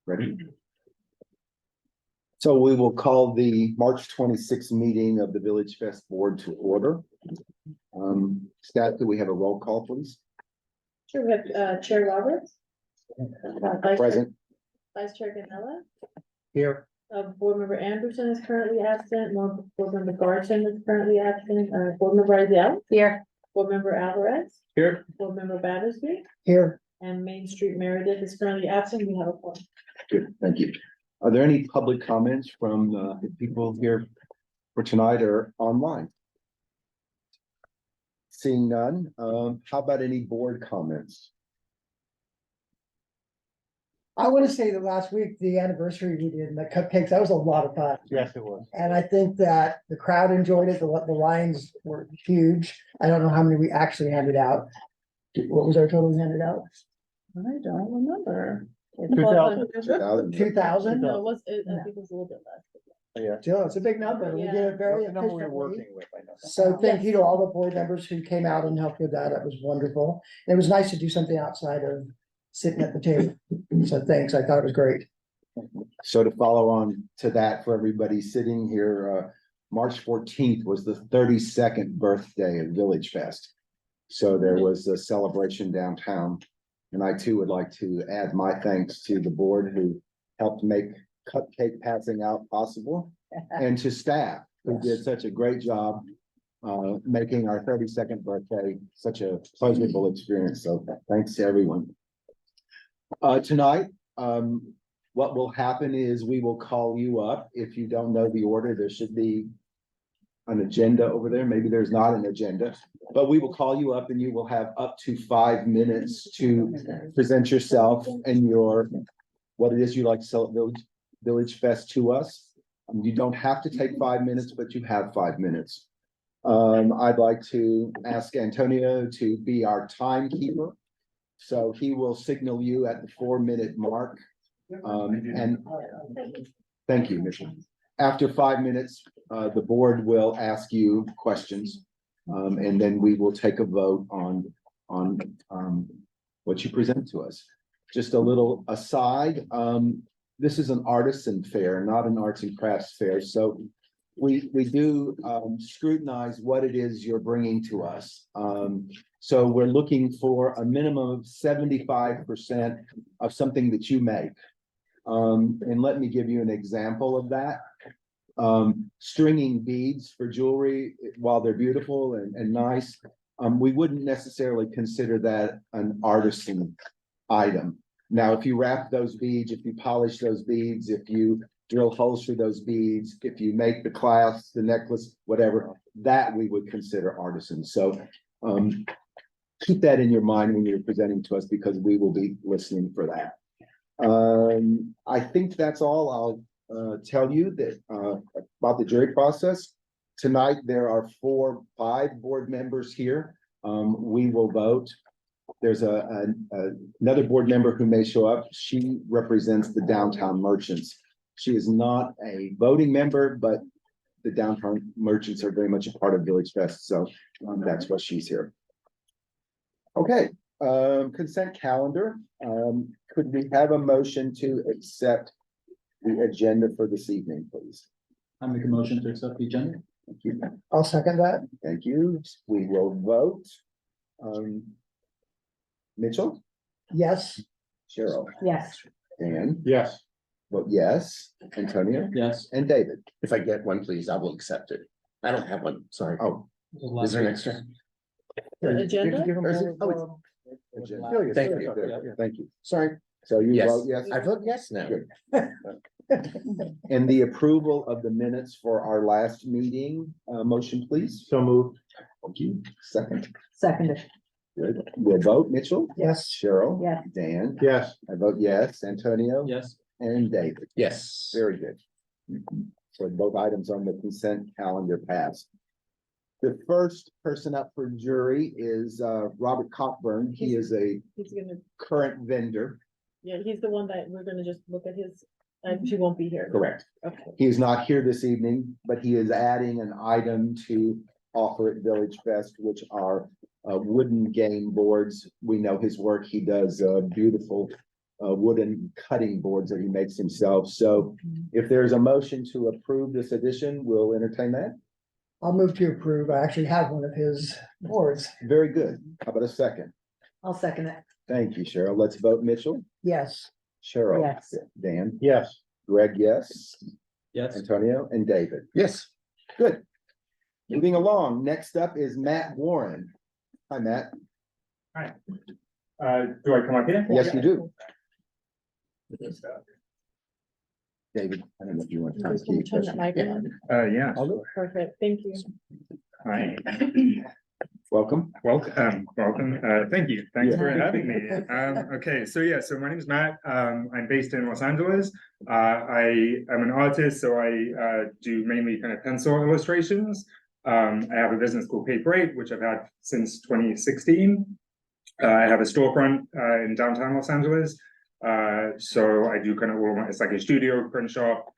Ready? So we will call the March 26th meeting of the Village Fest Board to order. Stat, do we have a roll call, please? Sure, we have Chair Roberts. Present. Vice Chair Ganella. Here. Board Member Anderson is currently absent. Board Member Garson is currently absent. Board Member Izell. Here. Board Member Alvarez. Here. Board Member Battersby. Here. And Main Street Meredith is currently absent. We have a quorum. Good, thank you. Are there any public comments from the people here for tonight or online? Seeing none, how about any board comments? I want to say that last week, the anniversary we did and the cupcakes, that was a lot of fun. Yes, it was. And I think that the crowd enjoyed it. The lines were huge. I don't know how many we actually handed out. What was our total we handed out? I don't remember. 2,000? No, it was, I think it was a little bit less. Yeah. Still, it's a big number. We did it very The number we were efficiently. working with, I know. So thank you to all the board members who came out and helped with that. That was wonderful. It was nice to do something outside of sitting at the table. So thanks. I thought it was great. So to follow on to that for everybody sitting here, March 14th was the 32nd birthday of Village Fest. So there was a celebration downtown. And I too would like to add my thanks to the board who helped make cupcake passing out possible. And to staff who did such a great job making our 32nd birthday such a pleasurable experience. So thanks to everyone. Tonight, what will happen is we will call you up. If you don't know the order, there should be an agenda over there. Maybe there's not an agenda, but we will call you up and you will have up to 5 minutes to present yourself and what it is you like to sell at Village Fest to us. You don't have to take 5 minutes, but you have 5 minutes. I'd like to ask Antonio to be our timekeeper. So he will signal you at the 4-minute mark. And thank you, Mitchell. After 5 minutes, the board will ask you questions. And then we will take a vote on what you present to us. Just a little aside, this is an artisan fair, not an arts and crafts fair. So we do scrutinize what it is you're bringing to us. So we're looking for a minimum of 75% of something that you make. And let me give you an example of that. Stringing beads for jewelry, while they're beautiful and nice, we wouldn't necessarily consider that an artisan item. Now, if you wrap those beads, if you polish those beads, if you drill holes through those beads, if you make the clasp, the necklace, whatever, that we would consider artisan. So keep that in your mind when you're presenting to us, because we will be listening for that. I think that's all I'll tell you that about the jury process. Tonight, there are 5 board members here. We will vote. There's another board member who may show up. She represents the downtown merchants. She is not a voting member, but the downtown merchants are very much a part of Village Fest. So that's why she's here. Okay, consent calendar. Could we have a motion to accept the agenda for this evening, please? I make a motion to accept the agenda. Thank you. I'll second that. Thank you. We will vote. Mitchell, Yes. Cheryl, Yes. Dan, Yes. vote yes. Antonio Yes. and David. If I get one, please, I will accept it. I don't have one, sorry. Oh, Is there an extra? The agenda? Or is it- oh, it's- agenda. Thank you. Good. Thank you. Sorry. So you Yes. vote yes? I vote yes now. Good. And the approval of the minutes for our last meeting, motion, please. So moved. Thank you. Second. Seconded. Good. We'll vote Mitchell, Yes. Cheryl. Yes. Dan. Yes. I vote yes. Antonio. Yes. And David. Yes. Very good. So both items on the consent calendar passed. The first person up for jury is Robert Cockburn. He is a He's gonna, current vendor. yeah, he's the one that we're gonna just look at his, she won't be here. Correct. Okay. He is not here this evening, but he is adding an item to offer at Village Fest, which are wooden game boards. We know his work. He does beautiful wooden cutting boards that he makes himself. So if there's a motion to approve this addition, we'll entertain that. I'll move to approve. I actually have one of his boards. Very good. How about a second? I'll second it. Thank you, Cheryl. Let's vote. Mitchell, Yes. Cheryl. Yes. Dan, Yes. Greg, yes. Yes. Antonio and David. Yes. Good. Moving along, next up is Matt Warren. Hi, Matt. Do I come up here? Yes, you do. David, I don't know if you want to. Can you turn that mic on? Yeah, Perfect, thank you. hi, Welcome. welcome, thank you, thanks for having me. Okay, so yeah, so my name is Matt, I'm based in Los Angeles. I am an artist, so I do mainly kind of pencil illustrations. I have a business called Paper 8, which I've had since 2016. I have a storefront in downtown Los Angeles. So I do kind of all my, it's like a studio print shop.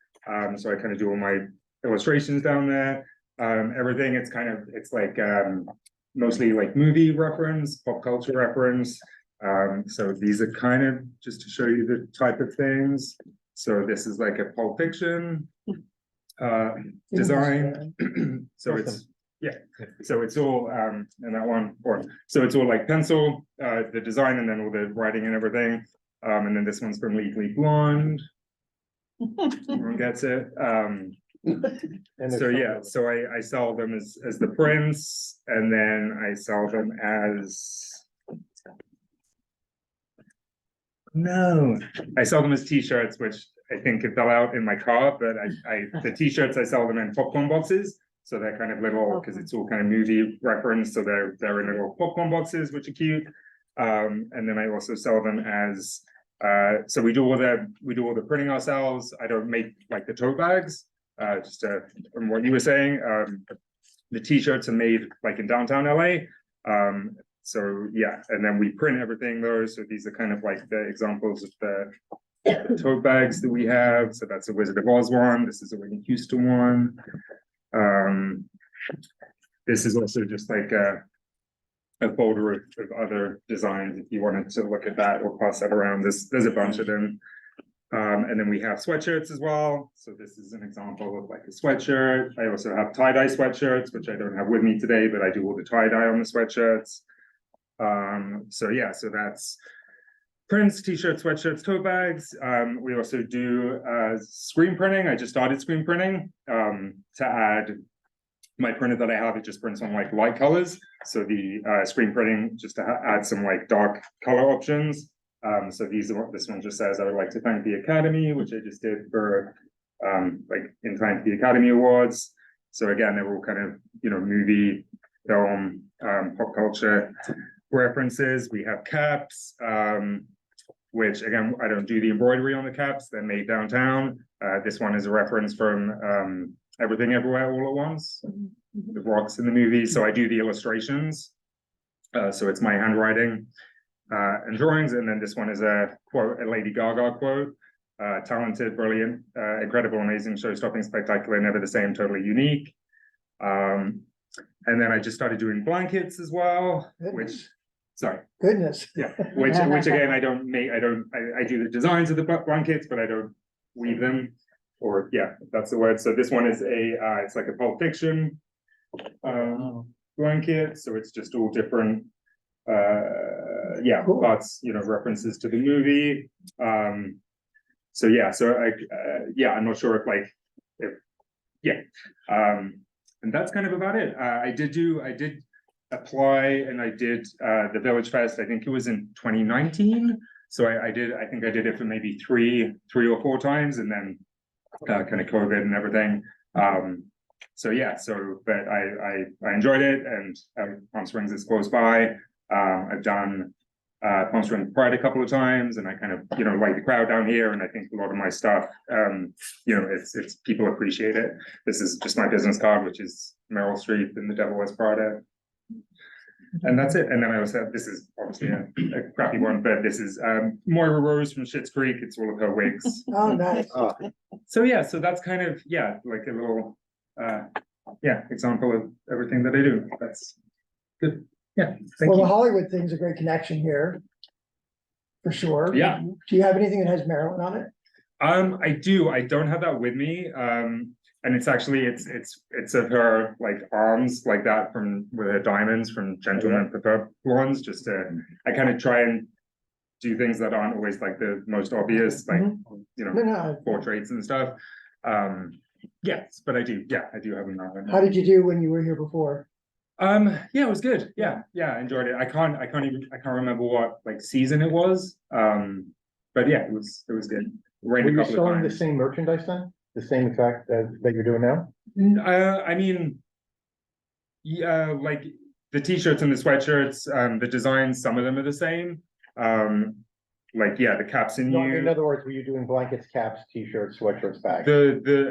So I kind of do all my illustrations down there. Everything, it's like mostly like movie reference, pop culture reference. So these are kind of just to show you the type of things. So this is like a Pulp Fiction design. So it's, yeah, so it's all and that one, or so it's all like pencil, the design, and then all the writing and everything. And then this one's from Legally Blonde. Everyone gets it. So yeah, so I sell them as the prints, and then I sell them as I sell them as t-shirts, which I think it fell out in my car, but the t-shirts I sell them in popcorn boxes. So they're kind of little, because it's all kind of movie reference, so they're in little popcorn boxes, which are cute. And then I also sell them as so we do all the printing ourselves. I don't make like the tote bags. Just from what you were saying, the t-shirts are made like in downtown LA. So yeah, and then we print everything though. So these are kind of like the examples of the tote bags that we have. So that's a Wizard of Oz one. This is a Whitney Houston one. This is also just like a folder of other designs if you wanted to look at that or pass that around. There's a bunch of them. And then we have sweatshirts as well. So this is an example of like a sweatshirt. I also have tie-dye sweatshirts, which I don't have with me today, but I do all the tie-dye on the sweatshirts. So yeah, so that's prints, t-shirts, sweatshirts, tote bags. We also do screen printing. I just started screen printing to add my printer that I have. It just prints on like light colors. So the screen printing just to add some like dark color options. So these are what this one just says. I would like to thank the Academy, which I just did for like in time for the Academy Awards. So again, they're all kind of, you know, movie, film, pop culture references. We have caps, which again, I don't do the embroidery on the caps. They're made downtown. This one is a reference from Everything Everywhere All at Once, the rocks in the movie. So I do the illustrations. So it's my handwriting and drawings. And then this one is a quote, a Lady Gaga quote. Talented, brilliant, incredible, amazing, show-stopping, spectacular, never the same, totally unique. And then I just started doing blankets as well, which, sorry. Goodness. Yeah, which again, I don't make, I do the designs of the blankets, but I don't weave them, or yeah, that's the word. So this one is it's like a Pulp Fiction blanket. So it's just all different, Cool. parts, you know, references to the movie. So yeah, so I'm not sure and that's kind of about it. I did apply, and I did the VillageFest. I think it was in 2019. So I think I did it for maybe three or four times, and then kind of COVID and everything. So yeah, but I enjoyed it, and Palm Springs is close by. I've done Palm Springs Pride a couple of times, and I kind of, you know, like the crowd down here, and I think a lot of my stuff, you know, it's people appreciate it. This is just my business card, which is Meryl Streep in The Devil Wears Prada. And that's it. And then I also have, this is obviously a crappy one, but this is Moira Rose from Schitt's Creek. It's all of her wigs. Oh, nice. So yeah, so that's kind of, yeah, like a little example of everything that I do. That's good. Yeah, thank Well, the you. Hollywood thing's a great connection here. For sure. Yeah. Do you have anything that has Maryland on it? I do. I don't have that with me. And it's actually it's of her like arms like that from with her diamonds from Gentleman Preferred Ones. Just I kind of try and do things that aren't always like the most obvious, like you know, No. portraits and stuff. Yes, but I do. Yeah, I do have them. How did you do when you were here before? Yeah, it was good. Yeah, I enjoyed it. I can't remember what like season it was. But yeah, it was good. Rained Were a you couple of selling the times. same merchandise then? The same exact that you're doing now? I mean, yeah, like the t-shirts and the sweatshirts, the designs, some of them are the same. Like yeah, the caps and No, in you. other words, were you doing blankets, caps, t-shirts, sweatshirts, bags?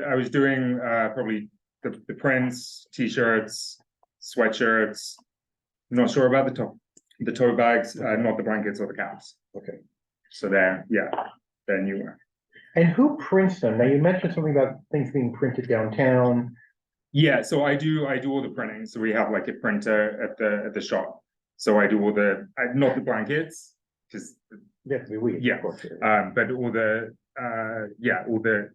I was doing probably the prints, t-shirts, sweatshirts. I'm not sure about the tote bags, not the blankets or the caps. Okay. So they're newer. And who prints them? Now, you mentioned something about things being printed downtown. Yeah, so I do all the printing. So we have like a printer at the shop. So I do all not the blankets, because They have to be weed. Yeah. Of course. but all the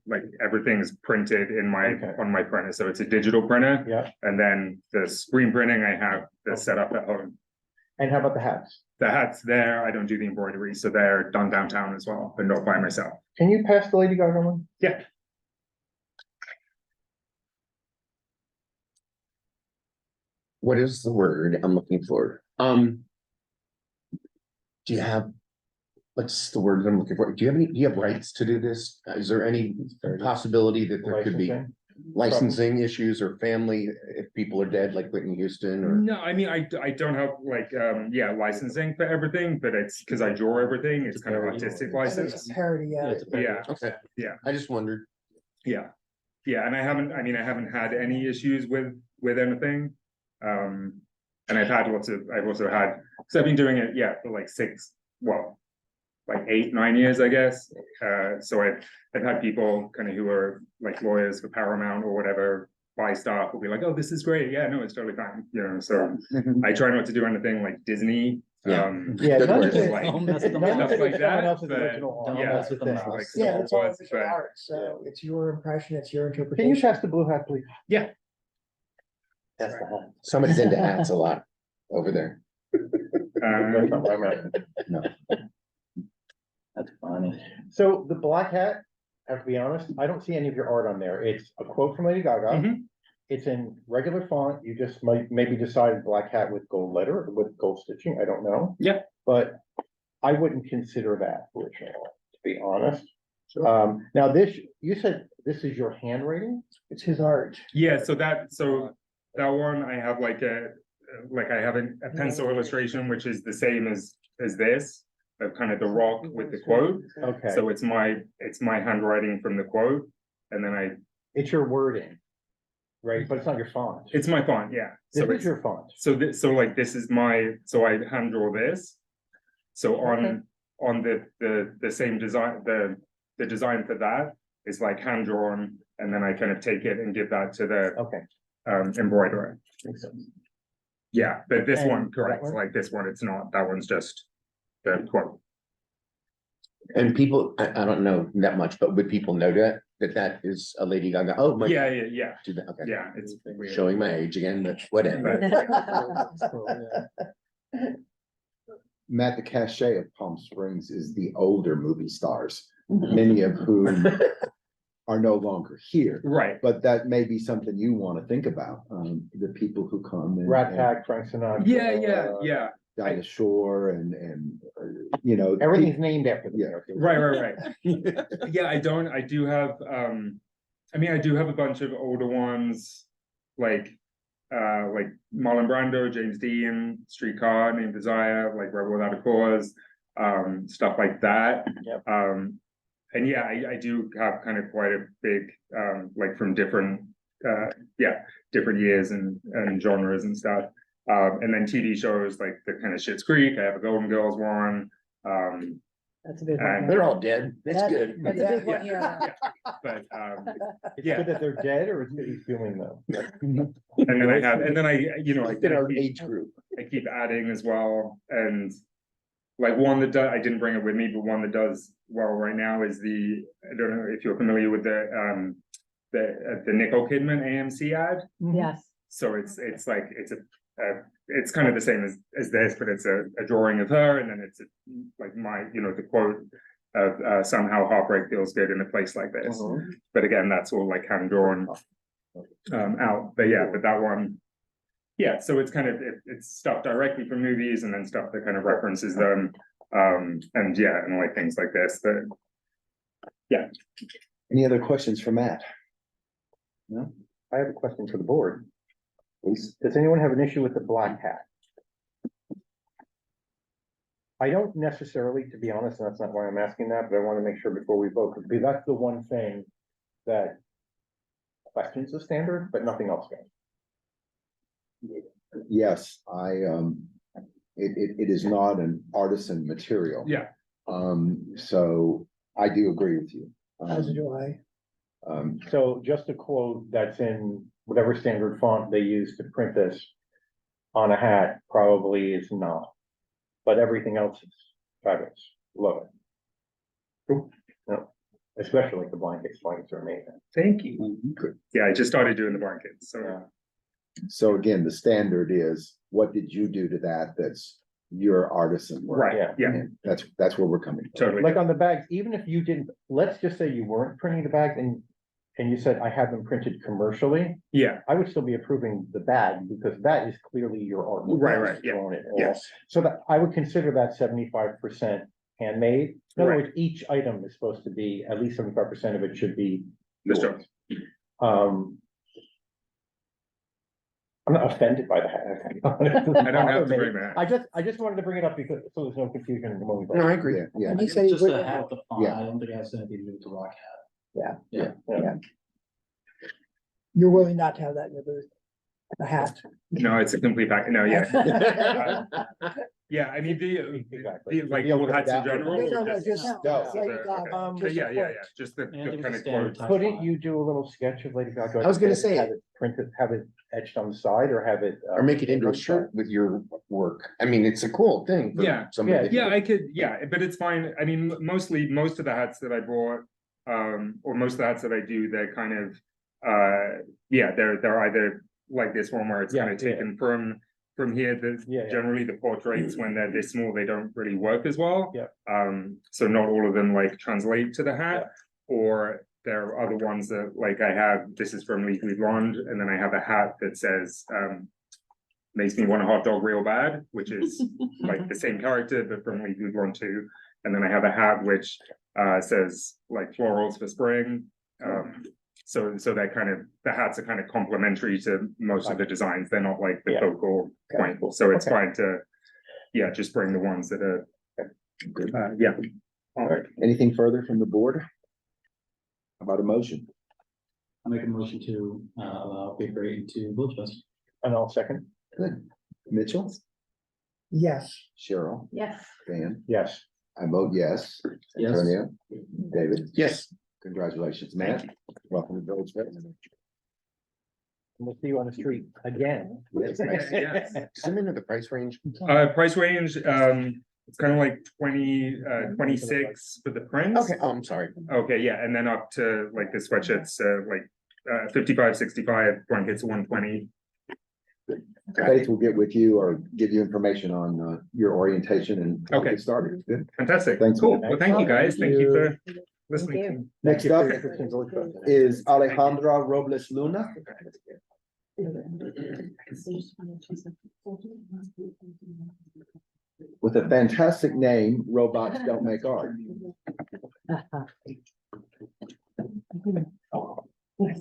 like everything's printed in Okay. on my printer. So it's a digital printer. Yeah. And then the screen printing I have set up at home. And how about the hats? The hats there, I don't do the embroidery, so they're done downtown as well, but not by myself. Can you pass the Lady Gaga one? Yeah. What is the word I'm looking for? Do you have, what's the word I'm looking for? Do you have rights to do this? Is there any possibility that there could be licensing issues or family if people are dead, like Whitney Houston or? No, I mean, I don't have like, licensing for everything, but it's because I draw everything. It's kind of artistic I think license. it's a parody, yeah. Yeah, Okay. Yeah. I just wondered. yeah. And I haven't had any issues with anything. And I've also had, because I've been doing it, for like 8, 9 years, I guess. So I've had people kind of who are like lawyers for Paramount or whatever buy stuff will be like, oh, this is great. Yeah, no, it's totally fine. You know, so I try not to do anything like Disney. Yeah. Yeah, Good none word. of it- Like, Don't mess with them. none of Stuff it like is someone that, else's but original art. yeah, That's the thing. like Yeah, it's all was, visual but- art, so it's your impression, it's your Can you interpretation. pass the blue hat, please? Yeah. That's the hat. Somebody's into hats a lot over there. That's not what I meant. No. That's funny. So the black hat, I have to be honest, I don't see any of your art on there. It's a quote from Lady Gaga. Mhm. It's in regular font. You just might maybe decided black hat with gold letter, with gold stitching. I don't know. Yeah. But I wouldn't consider that original, to be honest. Now you said this is your handwriting? It's his art. Yeah, so that one I have like I have a pencil illustration, which is the same as this, of kind of the rock with the quote. Okay, So it's my handwriting from the quote, and then it's your wording, right? But it's not your font. it's my font, yeah. This So is it's your font. so this is so I hand draw this. So on the same design, the design for that is like hand drawn, and then I kind of take it and give that to the Okay. embroiderer. Makes sense. Yeah, but this And one, that correct, one? like this one, it's not, that one's just the quote. And people, I don't know that much, but would people know that is a Lady Gaga? Oh, my. Yeah, Do that, okay. yeah, it's weird. Showing my age again, but whatever. Matt, the cachet of Palm Springs is the older movie stars, many of whom are no longer here. Right, But that may be something you want to think about, the people who come and. Rat Pack, Frank Sinatra. yeah, Dinah Shore and, you know. Everything's named after them. Yeah. right. Yeah, I do have, I do have a bunch of older ones, like Marlon Brando, James Dean, Streetcar Named Desire, like Rebel Without a Cause, stuff like that. Yep. And yeah, I do have kind of quite a big, like from different years and genres and stuff. And then TV shows like the kind of Schitt's Creek, I have a Golden Girls one. That's a big And- one. They're all dead. That's good. That's a big one, Yeah, yeah. But, It's Yeah. good that they're dead, or it's good he's feeling them. and then I, you know, I In our keep- age group. I keep adding as well, and like one that I didn't bring it with me, but one that does well right now is I don't know if you're familiar with the Nicole Kidman AMC ad. Yes. So it's like it's kind of the same as this, but it's a drawing of her, and then it's like the quote of somehow heartbreak feels good in a place like this. But again, that's all like hand drawn out. But yeah, but that one, yeah. So it's kind of it's stuff directly from movies, and then stuff that kind of references them, and yeah, and like things like this. That yeah. Any other questions for Matt? No, I have a question for the board. Please. Does anyone have an issue with the black hat? I don't necessarily, to be honest, and that's not why I'm asking that, but I want to make sure before we vote, because that's the one thing that questions the standard, but nothing else does. Yes, it is not an artisan material. Yeah. So I do agree with you. As do I. So just a quote that's in whatever standard font they use to print this on a hat probably is not, but everything else is fabulous. Love it. Cool. No, especially the blankets. Blankets are amazing. Thank you. Yeah, I just started doing the blankets, so. Yeah. So again, the standard is, what did you do to that? That's your artisan work. Right, Yeah. yeah, And that's where we're coming from. totally. Like on the bags, even if you didn't, let's just say you weren't printing the bags and you said, I have them printed commercially, Yeah, I would still be approving the bag because that is clearly your art. Right, yeah, Drawing it all. yes. So that, I would consider that 75% handmade. In other Right. words, each item is supposed to be, at least 75% of it should be That's yours. I'm not offended by the hat. I don't have to bring that. I just wanted to bring it up because, so there's no confusion when we vote. No, I agree. Yeah, yeah. And you say, Just a hat with the font, Yeah. I don't think it has anything to do with the rock hat. yeah, you're willing not to have that in your booth, a hat. No, it's a complete pack, no, yeah. Yeah, I mean, Exactly. like Be able to hats in adapt it. general. No, or just, No. Lady Gaga, But just yeah, a yeah, quote. yeah, just the Yeah, I think kind it's of a standard quote. touch. Couldn't you do a little sketch of Lady Gaga? I was gonna say- Have it printed, have it etched on the side or have it? Or make it into a shirt with your work. I mean, it's a cool thing. for Yeah, somebody to Yeah, do. I could, yeah, but it's fine. I mean, most of the hats that I bought, or most of the hats that I do, they're kind of, yeah, they're either like this one where it's Yeah, kind of yeah. taken from here. Yeah, yeah. Generally the portraits, when they're this small, they don't really work as well. Yeah. So not all of them like translate to the hat, or there are other ones that like I have, this is from Legally Blonde, and then I have a hat that says, makes me want a hot dog real bad, which is like the same character, but from Legally Blonde 2. And then I have a hat which says like florals for spring. So that kind of, the hats are kind of complementary to most of the designs. They're not like the Yeah. focal point. So it's Okay. fine to, yeah, just bring the ones that are, Good. yeah. All right. Anything further from the board? How about a motion? I make a motion to allow Big Ray to VillageFest. And I'll second. Good. Mitchell, Yes, Cheryl, Yes. Dan, Yes. I vote yes. Yes. Antonio, David. Yes. Congratulations, Matt. Welcome to Village Fest. We'll see you on the street again. Yes. Yes. Does it enter the price range? Price range, it's kind of like 26 for the prints. Okay, oh, I'm sorry. Okay, yeah, and then up to like the sweatshirts, like 55, 65, blankets 120. Faith will get with you or give you information on your orientation and how to Okay. get started. Good. Fantastic. Thanks. Cool. Well, thank you guys. Thank you for listening. Thank Next Thank you up for your interest in VillageFest. is Alejandra Robles Luna. With a fantastic name, Robots Don't Make Art.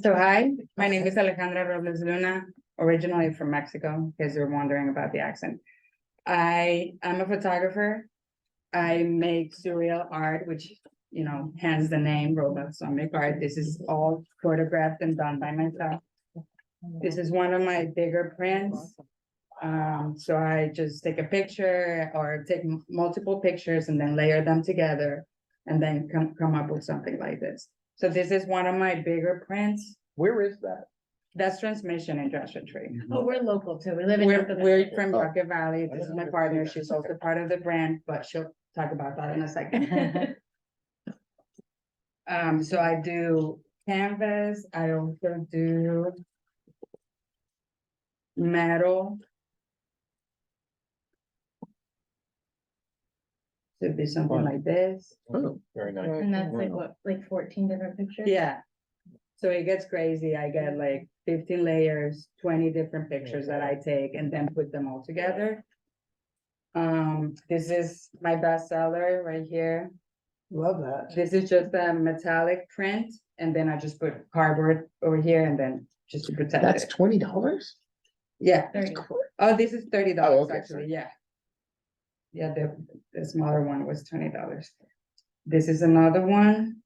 So hi, my name is Alejandra Robles Luna, originally from Mexico, in case you're wondering about the accent. I am a photographer. I make surreal art, which, you know, hence the name Robots Don't Make Art. This is all photographed and done by myself. This is one of my bigger prints. So I just take a picture or take multiple pictures and then layer them together and then come up with something like this. So this is one of my bigger prints. Where is that? That's transmission in Joshua Tree. Oh, we're local too. We live in. We're from Oh. Rocket Valley. This is my partner. She's also part of the brand, but she'll talk about that in a second. So I do canvas. I also do metal. Should be something like this. Oh, Very nice. And that's like what, like 14 different pictures? Yeah. So it gets crazy. I get like 15 layers, 20 different pictures that I take and then put them all together. This is my bestseller right here. Love that. This is just a metallic print, and then I just put cardboard over here and then just to protect that's it. $20? Yeah. 30. Oh, this is $30 Oh, okay, actually, sorry. yeah. Yeah, the smaller one was $20. This is another one.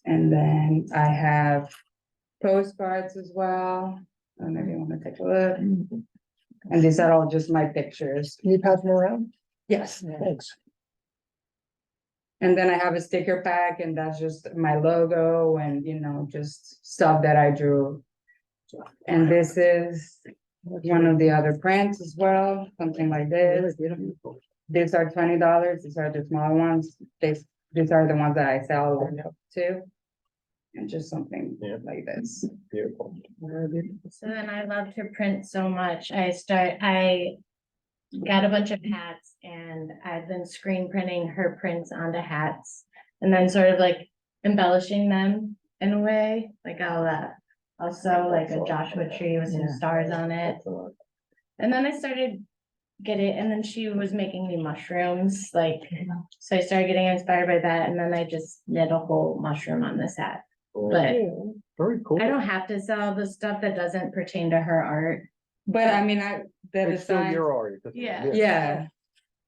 And then I have postcards as well. I don't know if you want to take a look. And these are all just my pictures. Can you pass them around? Yes. Thanks. And then I have a sticker pack and that's just my logo and, you know, just stuff that I drew. And this is one of the other prints as well, something like this. These are $20. These are the small ones. These are the ones that I sell too. And just something Yeah. like this. Beautiful. So then I love to print so much. I got a bunch of hats and I've been screen printing her prints onto hats. And then sort of like embellishing them in a way, like I'll sew like a Joshua tree with some stars on it. And then I started and then she was making me mushrooms, like, so I started getting inspired by that. And then I just knit a whole mushroom on this hat. But Very cool. I don't have to sell the stuff that doesn't pertain to her art. But I mean, the It's still design, your art. It doesn't- Yeah. yeah.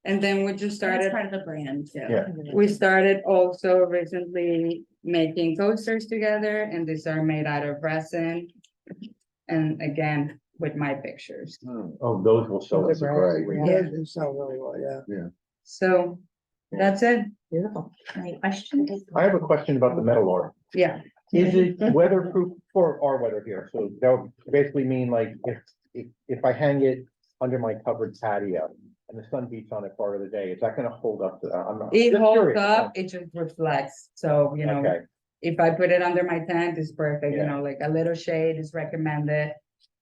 And then we just It's started, part of the brand too. Yeah. we started also recently making coasters together and these are made out of resin. And again, with my pictures. Oh, those will sell. Those are great. Yeah, they sell really well, yeah. So that's it. Beautiful. Any questions? I have a question about the metal art. Yeah. Is it weatherproof for our weather here? So that would basically mean like if I hang it under my covered patio and the sun beats on it part of the day, is that gonna hold up to that? I'm not. It just holds curious. up, it just reflects. So, you know, Okay, if I put it under my tent, it's perfect, you Yeah. know, like a little shade is recommended.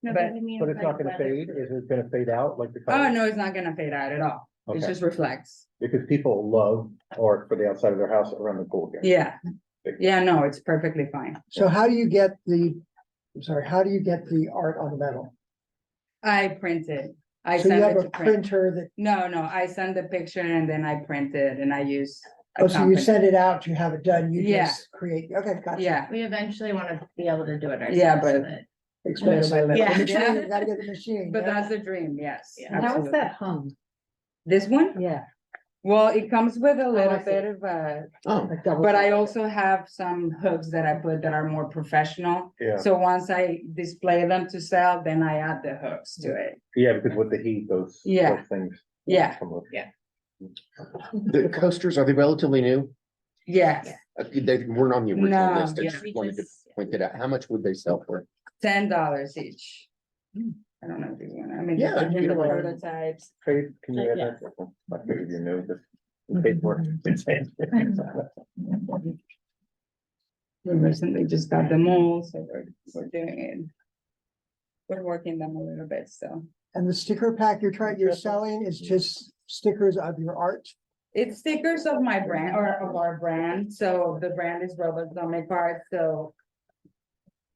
No, But- I mean, but it's not like gonna fade? weatherproof. Is it gonna fade out like the? Oh, color? no, it's not gonna fade out at all. It Okay. just reflects. Because people love art for the outside of their house around the pool. here. Yeah. Yeah, no, it's perfectly fine. So how do you get how do you get the art on the metal? I print it. I So you send have it a to print. printer that, No, I send the picture and then I print it and I use. a oh, so you company. send it out, you have it done, you Yeah. just create, okay, gotcha. Yeah, We eventually want to be able to do it ourselves. Yeah, but- Expensive. Little by The little. machine, you gotta get the machine. but yeah. that's the dream, yes. Yeah. How is absolutely. that hung? This one? Yeah. Well, it comes with a I little see. bit of Oh, Like double. but I also have some hooks that I put that are more professional. Yeah, So once I display them to sell, then I add the hooks to it. yeah, because with the heat, those things. Yeah, come up. the coasters, are they relatively new? yeah, They weren't on the original No, list. I yeah. just wanted to point it out. How much would they sell for? $10 each. I don't know if you want, I mean, Yeah, these are you the know what? prototypes. Faith, can you add Yeah. that? I figured you knew this. Faith work. We recently just got the molds, so we're doing it. We're working them a little bit, so. And the sticker pack you're selling is just stickers of your art? It's stickers of my brand or of our brand, so the brand is Robots Don't Make Parts, so.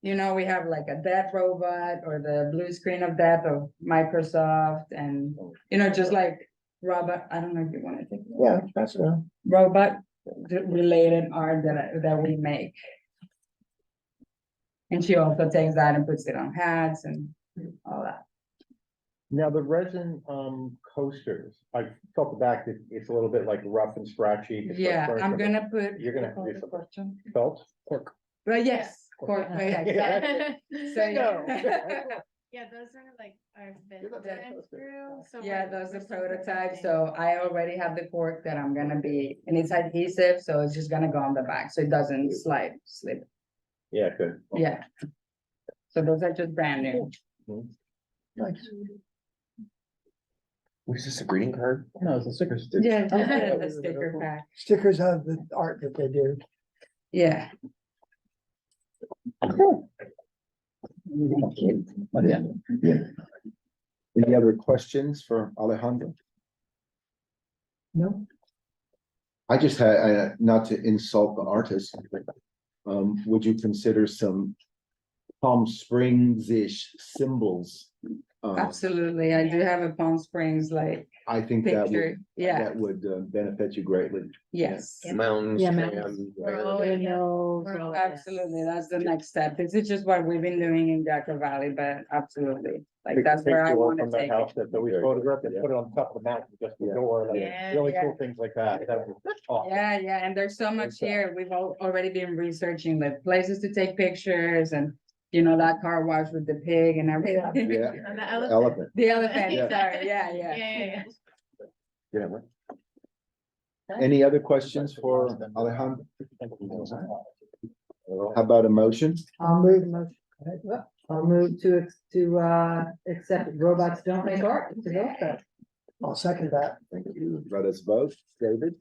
You know, we have like a death robot or the blue screen of death of Microsoft and, you know, just like robot, I don't know if you want to take. a look. Yeah, that's it. Robot related art that we make. And she also takes that and puts it on hats and all that. Now, the resin, coasters, I felt the back, it's a little bit like rough and scratchy. It's like Yeah, burnt I'm up. gonna put. You're gonna have to do some felt? But yes, cork, yeah. Yeah. So, yeah. Yeah, those are like our You're not been that close to it. through, so. Yeah, we're- those we're are still prototypes, perfecting. so I already have the cork that I'm gonna be, and it's adhesive, so it's just gonna go on the back, so it doesn't slip. Yeah, good. Yeah, So those are just brand new. Nice. Was this a greeting card? No, it's a sticker. Yeah, just a sticker pack. Stickers of the art that they do. Yeah. Any other questions for Alejandro? No, I just had, not to insult the artist. Would you consider some Palm Springs-ish symbols? Absolutely. I do have a Palm Springs like I think that would, picture. Yeah, that would benefit you greatly. yes. Mountains. Yeah, trams, Absolutely. That's the next step. This is just what we've been doing in Jackal Valley, but absolutely. Like that's where I want to From that take house it. that we photographed and put it on top of the mountain, just the Yeah. door, like, Yeah. really cool Yeah. things like that. That was awesome. Yeah, yeah. And there's so much here. We've already been researching the places to take pictures and, you know, that car wash with the pig and everything. Yeah, And the elephant. elephant. The elephant, Yeah. sorry. Yeah, Yeah, yeah. yeah, Yeah. Any other questions for Alejandro? How about a motion? I'll move to accept robots don't make art to VillageFest. I'll second that. Thank you. Let us vote. David?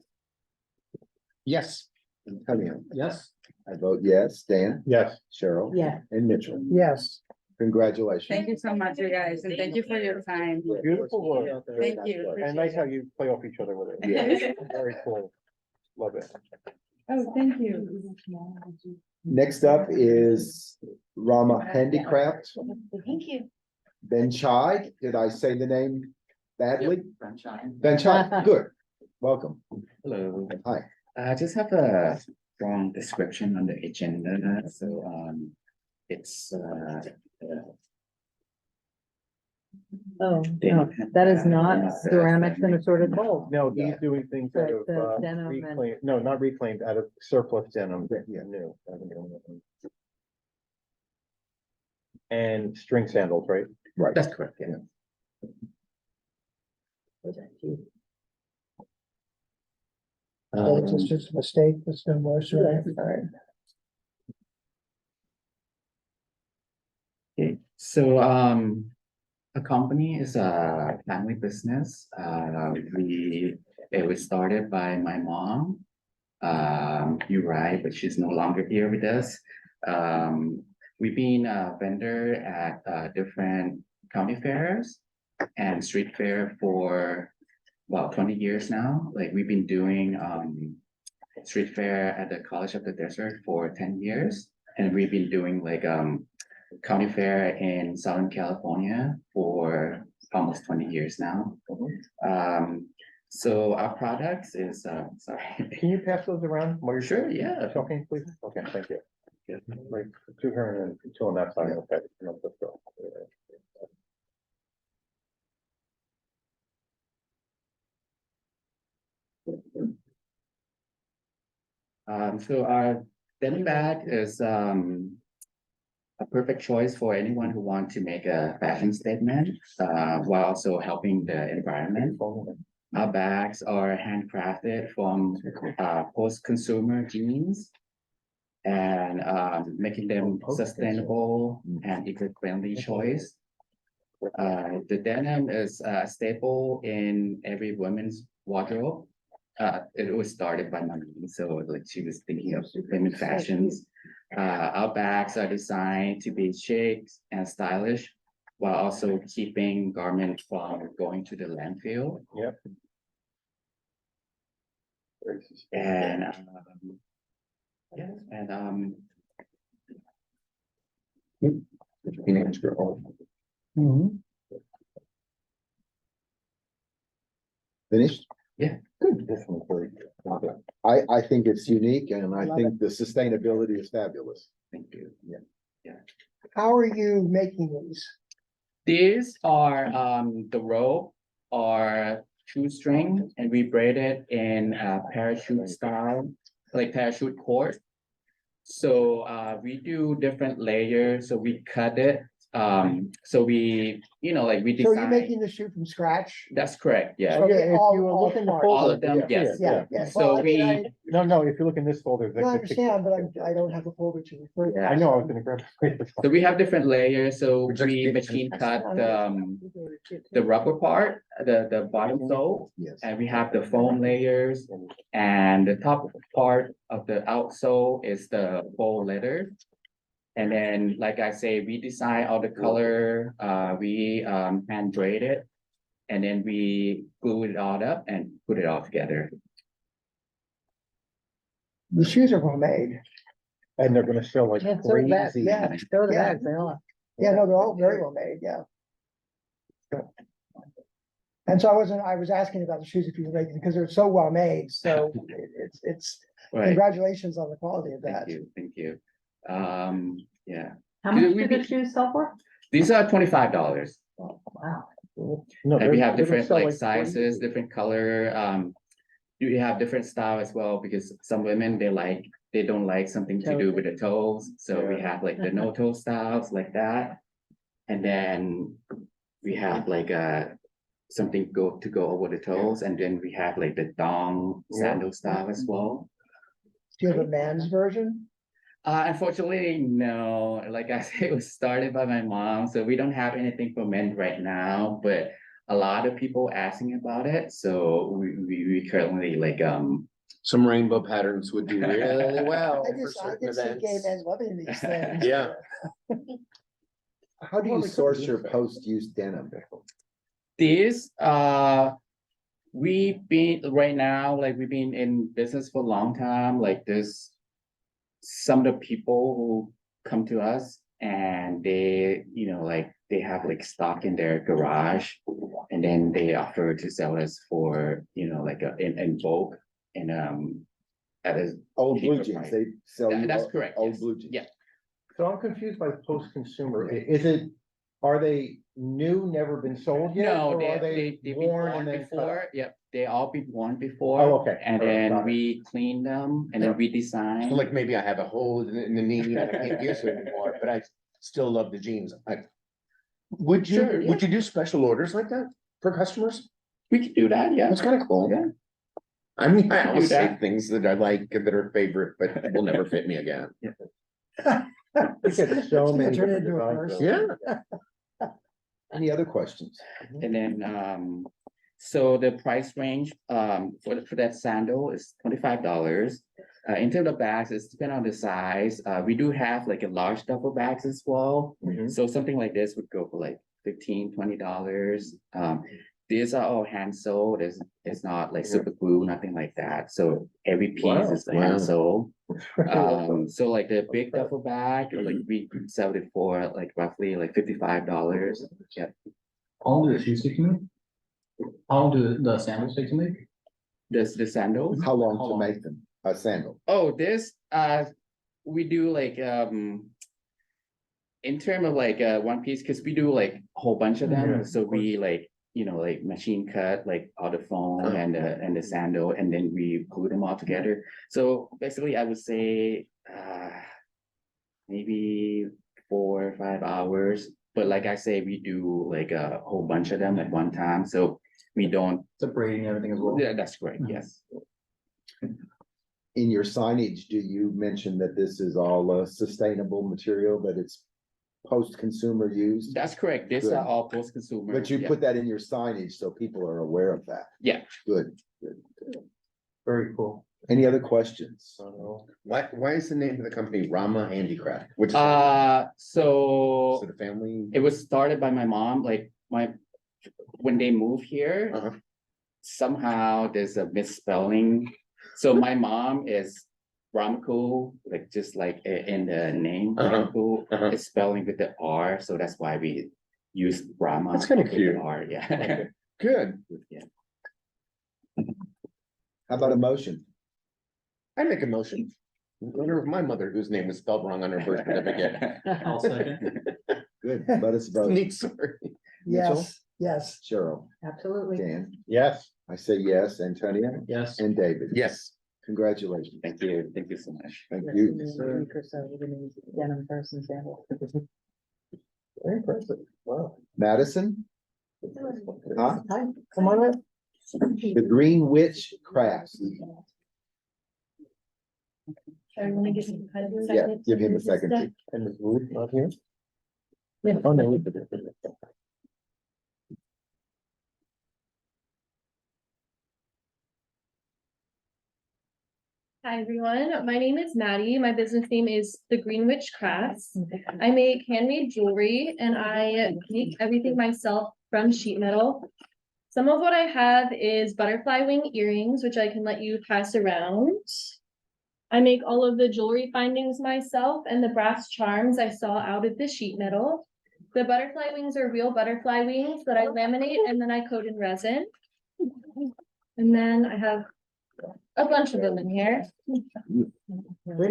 Yes. Antonio? Yes. I vote yes. Dan? Yes. Cheryl? Yeah. And Mitchell? Yes. Congratulations. Thank you so much, you guys, and thank you for your time. Beautiful work. Thank you. And nice how you play off each other with it. Yeah. Very cool. Love it. Oh, thank you. Next up is Rama Handicraft, Thank you. Ben Chai. Did I say the name badly? Ben Chai, good. Welcome. Hello, Hi. I just have a strong description on the agenda, so, it's, Oh, no, that is not ceramics and assorted gold. No, he's doing things out of, The denim and- reclaimed, no, not reclaimed, out of surplus denim. Yeah, new. And string sandals, right? Right. that's correct, yeah. It's just a mistake, it's no more, sure. All right. Okay, so, a company is a family business. It was started by my mom. You're right, but she's no longer here with us. We've been a vendor at, different county fairs and street fair for about 20 years now. Like we've been doing, street fair at the College of the Desert for 10 years. And we've been doing like, county fair in Southern California for almost 20 years now. So our products is, sorry. Can you pass those around while you're Sure, yeah. talking, please? Okay, thank you. Right, to her and two on that side, okay. No, let's go. So our denim bag is, a perfect choice for anyone who want to make a fashion statement, while also helping the environment. Our bags are handcrafted from, post-consumer jeans. And, making them sustainable and eco-friendly choice. The denim is a staple in every woman's wardrobe. It was started by my mom, so like she was thinking of women fashions. Our bags are designed to be chic and stylish, while also keeping garments from going to the landfill. Yep. And, yeah, and, Teenage girl. Finished? This one's very good. I think it's unique and I think the sustainability is fabulous. thank you. How are you making these? These are, the rope or shoestring, and we braid it in a parachute style, like parachute cord. So, we do different layers, so we cut it, So we, like we So you're design, making the shoe from scratch? that's correct, yeah. So Yeah, if all- you were all looking the parts. All folder, of them, you can see yes. it, Yeah, yeah. So Well, I mean, we- No, if you look in this folder. I understand, but I don't have a folder to refer to. Yeah. I know, I was gonna grab. So we have different layers, so Would you like to we get- machine cut, The the rubber part, the bottom sole. Yes. And we have the foam layers, and the top part of the outsole is the faux leather. And then, like I say, we design all the color, we hand braid it. And then we glue it all up and put it all together. The shoes are well made. And they're gonna sell like Yeah, so that- crazy. Yeah, Show the Yeah. bags, they are. yeah, no, they're all very well made, yeah. And so I was asking about the shoes if you were making, because they're so well made, so it's, Right, congratulations on the quality of that. thank you. Yeah, How much we do the be- shoes sell for? these are $25. Wow. No, And they're- we have they're gonna different sell like crazy. sizes, different color, you have different style as well, because some women, they don't like something to do with the toes, so we Yeah. have like the no toe styles like that. And then we have like something to go over the toes, and then we have like the thong sandal style as well. Do you have a man's version? Unfortunately, no, like I said, it was started by my mom, so we don't have anything for men right now, but a lot of people asking about it, so we currently like, Some rainbow patterns would do really well I for just, I certain can see gay events. men loving these things. Yeah. How do you source your post-use denim? this, we've been, right now, like, we've been in business for a long time, like, there's some of the people who come to us and they, like, they have like stock in their garage, and then they offer to sell us for, like, in bulk, and, at a Old blue cheaper jeans, price. they sell you. That's correct, Old yes. blue jeans. Yeah. So I'm confused by post-consumer. Is it, are they new, never been sold yet? No, or are they've been worn worn and then cut? before, yep, they all been worn before. Oh, okay. And All right, then got it. we clean them, and then we design. So like maybe I have a hole in the knee and I can't use it anymore, but I still love the jeans. Would Sure, you do special orders like that for customers? We can do that, yeah. That's kind of cool. Yeah. I mean, I Do always say that. things that I like that are favorite, but will never fit me again. You get so many Turn it different into a designs, purse. though. Yeah. Any other questions? And then, so the price range, for that sandal is $25. In terms of bags, it's depend on the size. We do have like a large duffel bags as well. Mhm. So something like this would go for like $15-20. These are all hand sewed. It's not like super glue, nothing like that. So every piece Wow. is Wow. hand sewed. So like the big duffel bag, like we sell it for like roughly like $55. Yeah. How long do the shoes take to make? How long do the sandals take to make? The sandals. How long How to long? make them? A sandal? Oh, this, we do like, in term of like, one piece, cause we do like a whole bunch of Yeah, them, of so we like, like machine cut, like all the foam and the sandal, and then we glue them all together. So basically, I would say, maybe 4 or 5 hours, but like I say, we do like a whole bunch of them at one time, so we don't, The braiding and everything as well? yeah, that's correct, Mhm. yes. In your signage, do you mention that this is all a sustainable material, that it's post-consumer used? That's correct, these are Good. all post-consumer. But you yeah. put that in your signage so people are aware of that. Yeah. Good. Very cool. Any other questions? Why is the name of the company Rama Handicraft? Which is So it a family? it was started by my mom, like when they moved here, Uh-huh. somehow there's a misspelling. So my mom is Ramco, like just like in the name, Ramco, uh-huh. it's spelling with the R, so that's why we use Rama. That's kinda with the cute. R, yeah. Good. Yeah. How about a motion? I make a motion. In honor of my mother, whose name is spelled wrong on her birth certificate. I'll second. Good, let us vote. Neat story. Yes, yes. Cheryl, Absolutely. Dan, Yes. I say yes, Antonia, Yes. and David. Yes. Congratulations. Thank you so much. Thank Yes, you. in a week or so, we're gonna use denim first and sandal. Very impressive, wow. Madison, huh? Hi, come on in. The Green Witch Crafts. Sorry, let me give you kind of a Yeah, second. give him a second. And Ms. Wu, not here? Yeah. Oh, no. we did it. Hi, everyone. My name is Maddie. My business name is The Green Witch Crafts. I make handmade jewelry and I make everything myself from sheet metal. Some of what I have is butterfly wing earrings, which I can let you pass around. I make all of the jewelry findings myself and the brass charms I saw out of the sheet metal. The butterfly wings are real butterfly wings that I laminate and then I coat in resin. And then I have a bunch of them in here.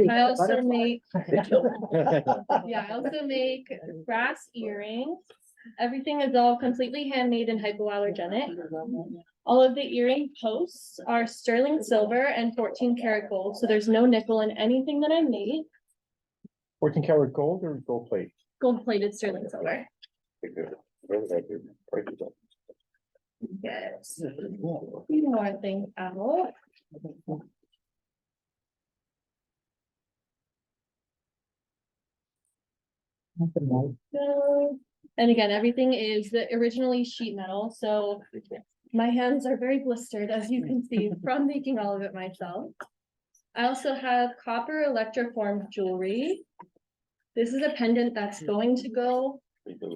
I also make, yeah, I also make brass earrings. Everything is all completely handmade and hypoallergenic. All of the earring posts are sterling silver and 14 karat gold, so there's no nickel in anything that I made. 14 karat gold or gold plate? Gold plated sterling silver. Yes. Few more things out. So, and again, everything is originally sheet metal, so my hands are very blistered, as you can see, from making all of it myself. I also have copper electroformed jewelry. This is a pendant that's going to go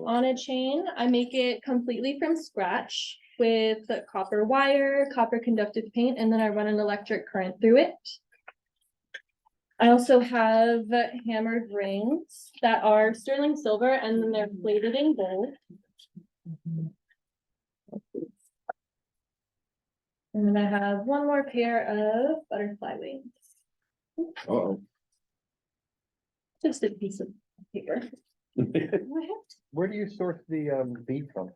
on a chain. I make it completely from scratch with copper wire, copper conductive paint, and then I run an electric current through it. I also have hammered rings that are sterling silver and then they're plated in gold. And then I have one more pair of butterfly wings. Uh-oh. Just a piece of paper. Where do you source the bead from?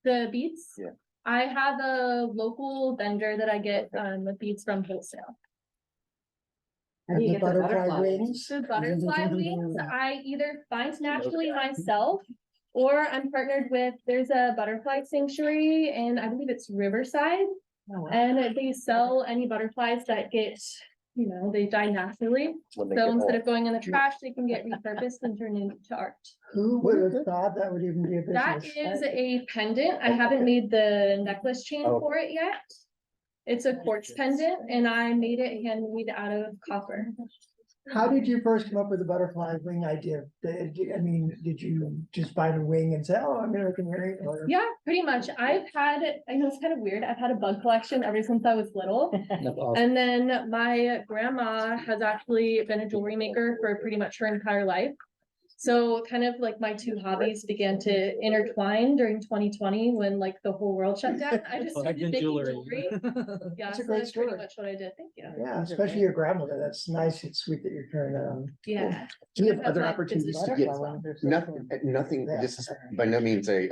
The beads? Yeah. I have a local vendor that I get the beads from wholesale. How do you The get the butterfly butterfly wings. The butterfly wings, I either find naturally myself, or I'm partnered with, there's a butterfly sanctuary, and I believe it's Riverside. Oh, wow. And they sell any butterflies that get, you know, they die naturally. When they So get instead old? of going in the trash, they can get repurposed and turned into art. Who would have thought that would even be a That business? is a pendant. I haven't made the necklace chain Oh. for it yet. It's a quartz pendant and I made it handmade out of copper. How did you first come up with the butterfly wing idea? Did you just buy the wing and say, oh, I'm gonna make an earring? Or- Yeah, pretty much. I know it's kind of weird. I've had a bug collection ever since I was little. And then my grandma has actually been a jewelry maker for pretty much her entire life. So kind of like my two hobbies began to intertwine during 2020 when like the whole world shut down. I just started making jewelry. Yeah, That's a so great that's pretty story. much what I did. Thank you. Yeah, especially your grandmother. That's nice. It's sweet that you're turning that on. Yeah. Do you have That's other my opportunities to business. get, nothing, this is by no means a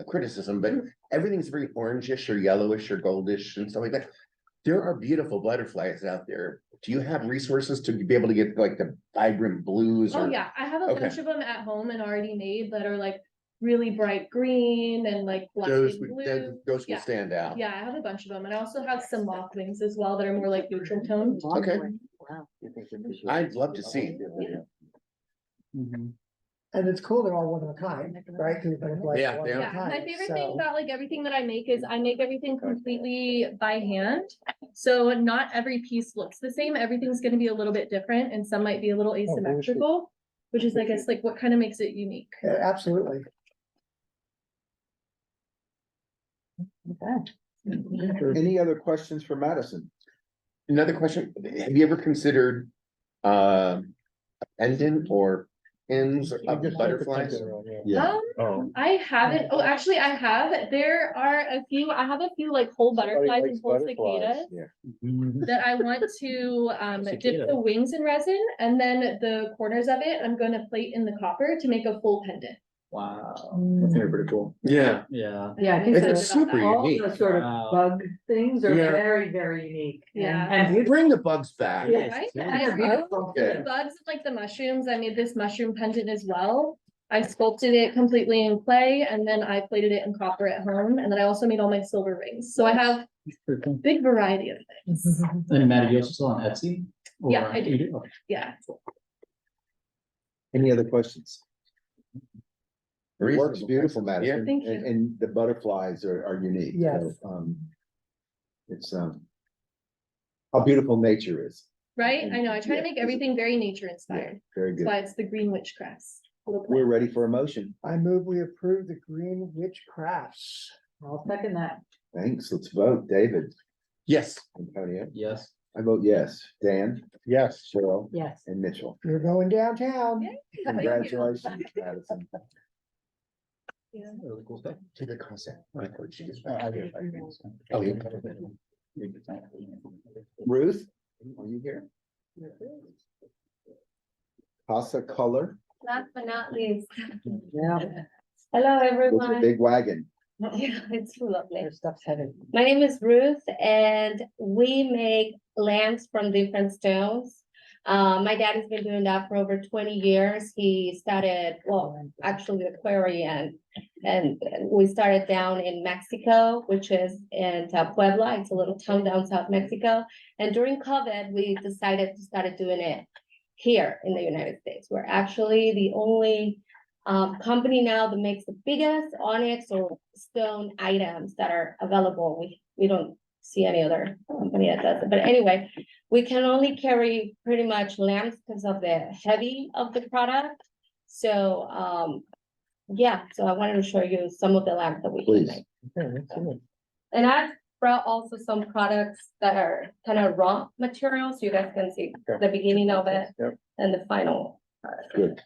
criticism, but everything's very orangish or yellowish or goldish and stuff like that. There are beautiful butterflies out there. Do you have resources to be able to get like the vibrant blues? Oh or- yeah, I have a Okay. bunch of them at home and already made that are like really bright green and like black Those, and would- blue. those will Yeah. stand out. Yeah, I have a bunch of them, and I also have some moth wings as well that are more like neutral tone. Okay. Wow. I'd love to see. And it's cool, they're all one of a kind, right? 'Cause butterflies are Yeah, one they of a Yeah, my kind, favorite so- thing about like everything that I make is I make everything completely by hand. So not every piece looks the same. Everything's gonna be a little bit different and some might be a little asymmetrical, which is I guess like what kind of makes it unique. Yeah, absolutely. Any other questions for Madison? Another question, have you ever considered a pendant or pins of butterflies? Yeah. Oh. I haven't, oh, actually I have, there are a few, I have a few like whole butterflies and whole cicadas that I want to dip the wings in resin and then the corners of it, I'm gonna plate in the copper to make a full pendant. Wow. Mm. That's pretty cool. Yeah. Yeah. Yeah, I think It's so. super All unique. the sort of Wow. bug things are Yeah. very, very unique. Yeah. And Bring the bugs back. Yes. Right? And I they're beautiful The Yeah. bugs, like the mushrooms, I made this mushroom pendant as well. I sculpted it completely in clay and then I plated it in copper at home. And then I also made all my silver rings. So I have Pretty cool. big variety of things. And Maddie, you also sell on Etsy? Yeah, Or- I do. you Okay. Yeah. Any other questions? It works Reasonable beautiful, prices, yeah. Madison, Thank you. and the butterflies are unique. Yes. So, it's, how beautiful nature is. Right? I know. I try Yeah, to make is it- everything very nature Yeah, inspired. very That's good. why it's the green witch crafts. We're ready for a motion. I move we approve the Green Witch Crafts. I'll second that. Thanks. Let's vote. David, Yes. Antonio. Yes. I vote yes. Dan, Yes. Cheryl, Yes. and Mitchell. You're going downtown. Thank you. Congratulations, Madison. Yeah. Really cool stuff. To the concept. Oh, yeah. Ruth, are you here? Casa Color Last but not least. Yeah, Hello, with a everyone. big wagon. Yeah, it's lovely. their stuff's heavy. My name is Ruth and we make lamps from different stones. My dad has been doing that for over 20 years. He started, well, actually the quarry and we started down in Mexico, which is in Puebla. It's a little town down South Mexico. And during COVID, we decided to start doing it here in the United States. We're actually the only company now that makes the biggest onyx or stone items that are available. We don't see any other company that does it. But anyway, we can only carry pretty much lamps because of the heavy of the product. So yeah, so I wanted to show you some of the lamps that we can Please. Okay, let's see it. And I brought also some products that are kind of raw materials, so you guys can see Okay. the beginning of it Yep. and the final. product. Good.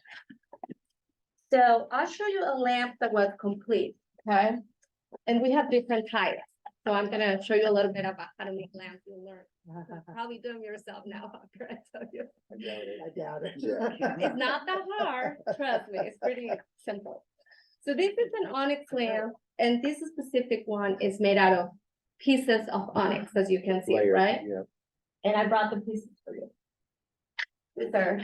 So I'll show you a lamp that was complete, okay? And we have different types. So I'm gonna show you a little bit about how to make lamps. You'll learn. You'll probably do them yourself now after I tell you. I doubt it. It's not that hard, trust me, it's pretty simple. So this is an onyx lamp, and this specific one is made out of pieces of onyx, as you can see, Layer, right? yeah. And I brought the pieces for you. These are.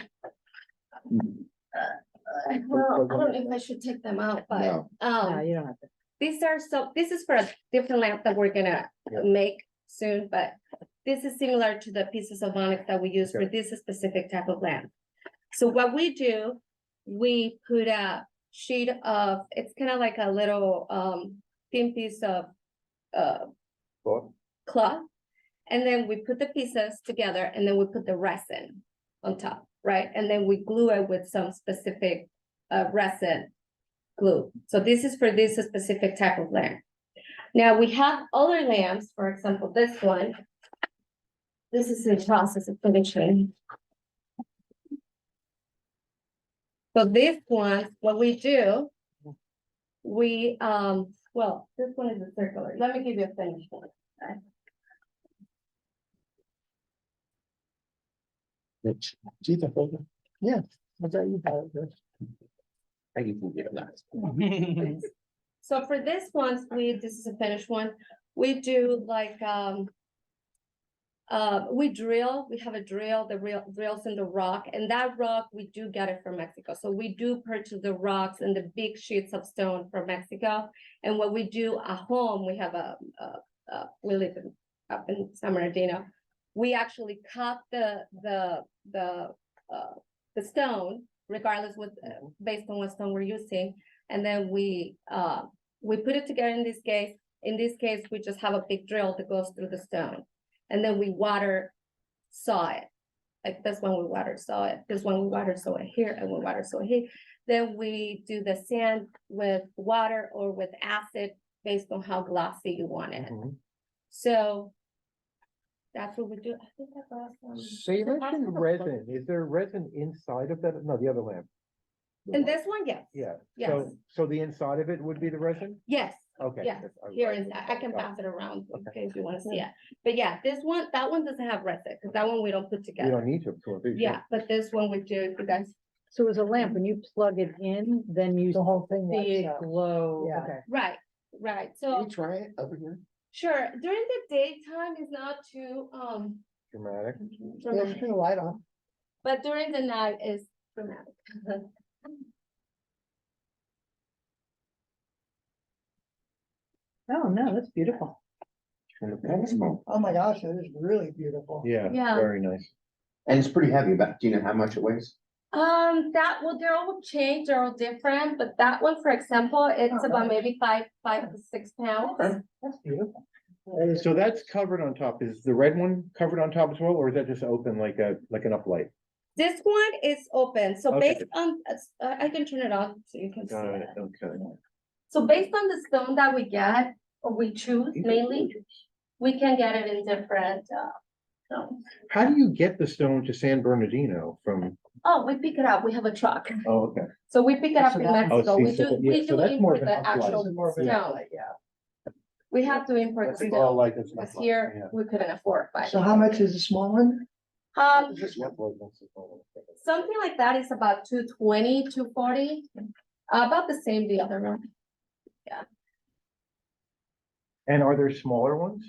Well, I don't know if I should take them out, but, No. No, you don't have to. these are this is for a different lamp that we're gonna Yeah. make soon, but this is similar to the pieces of onyx that we use for Okay. this specific type of lamp. So what we do, we put a sheet of, it's kind of like a little thin piece of Well, cloth. And then we put the pieces together and then we put the resin on top, right? And then we glue it with some specific resin glue. So this is for this specific type of lamp. Now we have other lamps, for example, this one. This is the process of finishing. So this one, what we do, we, well, this one is a circular. Let me give you a finished one. okay? Yeah. I thought you got it. I can get that. So for this one, this is a finished one, we do like, we drill, we have a drill, the real drills in the rock, and that rock, we do get it from Mexico. So we do purchase the rocks and the big sheets of stone from Mexico. And what we do at home, we have we live up in San Bernardino. We actually cut the stone, regardless what, based on what stone we're using. And then we put it together in this case. In this case, we just have a big drill that goes through the stone. And then we water saw it. Like this one, we water saw it. This one, we water saw it here, and we water saw it here. Then we do the sand with water or with acid based on how glossy you want it. mhm. So that's what we do. I think that's awesome. So you mentioned resin. Is there resin inside of that? No, the other lamp. And this one, yes, Yeah. Yes. So the inside of it would be the resin? yes, Okay. yes. Here is, I can pass it around in case you want to see it. But yeah, this one, that one doesn't have resin, because that one we don't put You together. don't need to. so if you- Yeah, but this one we do, if you guys, So as a lamp, when you plug it in, then you The whole thing see lights it up. glow. Yeah. Okay. right, right. Can So you try it over here? sure, during the daytime is not too Dramatic. Yeah, dramatic, turn the light on. but during the night is dramatic. Oh, no, that's beautiful. Oh my gosh, it is really beautiful. Yeah, Yeah. very nice. And it's pretty heavy, but do you know how much it weighs? That, well, they're all changed, they're all different, but that one, for example, it's Oh, about nice. maybe 5 to 6 pounds. That's beautiful. So that's covered on top. Is the red one covered on top as well, or is that just open like an uplight? This one is open, so Okay. based on, I can turn it on so you can see Got it. it, okay. So based on the stone that we get, or we choose mainly, we can get it in different, stones. How do you get the stone to San Bernardino from? Oh, we pick it up, we have a truck, Oh, okay. so we pick it up So in that- Mexico, Oh, we see, so do, yeah, we so do that's more import of the an uplight. actual This is more of an stone, outlet, yeah. we have to import the Oh, stone, like it's an because uplight, here, yeah. we couldn't afford by. So how much is the small one? Something like that is about 220, 240, about the same the other one. And are there smaller ones?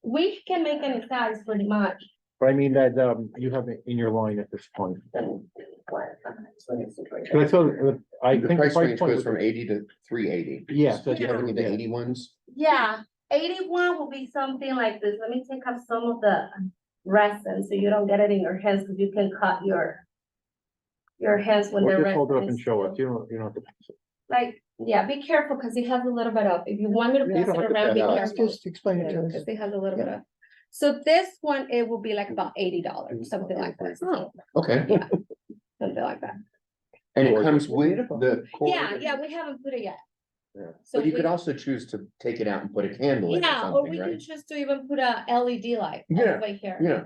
We can make any size pretty much. But I mean that, you have it in your line at this point. 'Cause I saw, I The think. price range point goes was- from 80 to 380. Yeah, so Do you have any of the yeah. 80 ones? Yeah, 81 will be something like this. Let me take off some of the resin so you don't get it in your hands, because you can cut your hands when Or they're just hold it up resin and is show us. still- You don't have to. Like, yeah, be careful, because it has a little bit of, if you want me to You pass don't it have to around, be pass it. careful. Just explain it to us. Because it has a little bit of, so this one, it will be like about $80, something like this. Okay. Yeah, something like that. And it comes with Beautiful. the cord? Yeah, we haven't put it yet. Yeah. So But you could we- also choose to take it out and put a candle in or Yeah, or something, we right? could choose to even put a LED light all Yeah, the way here. Yeah,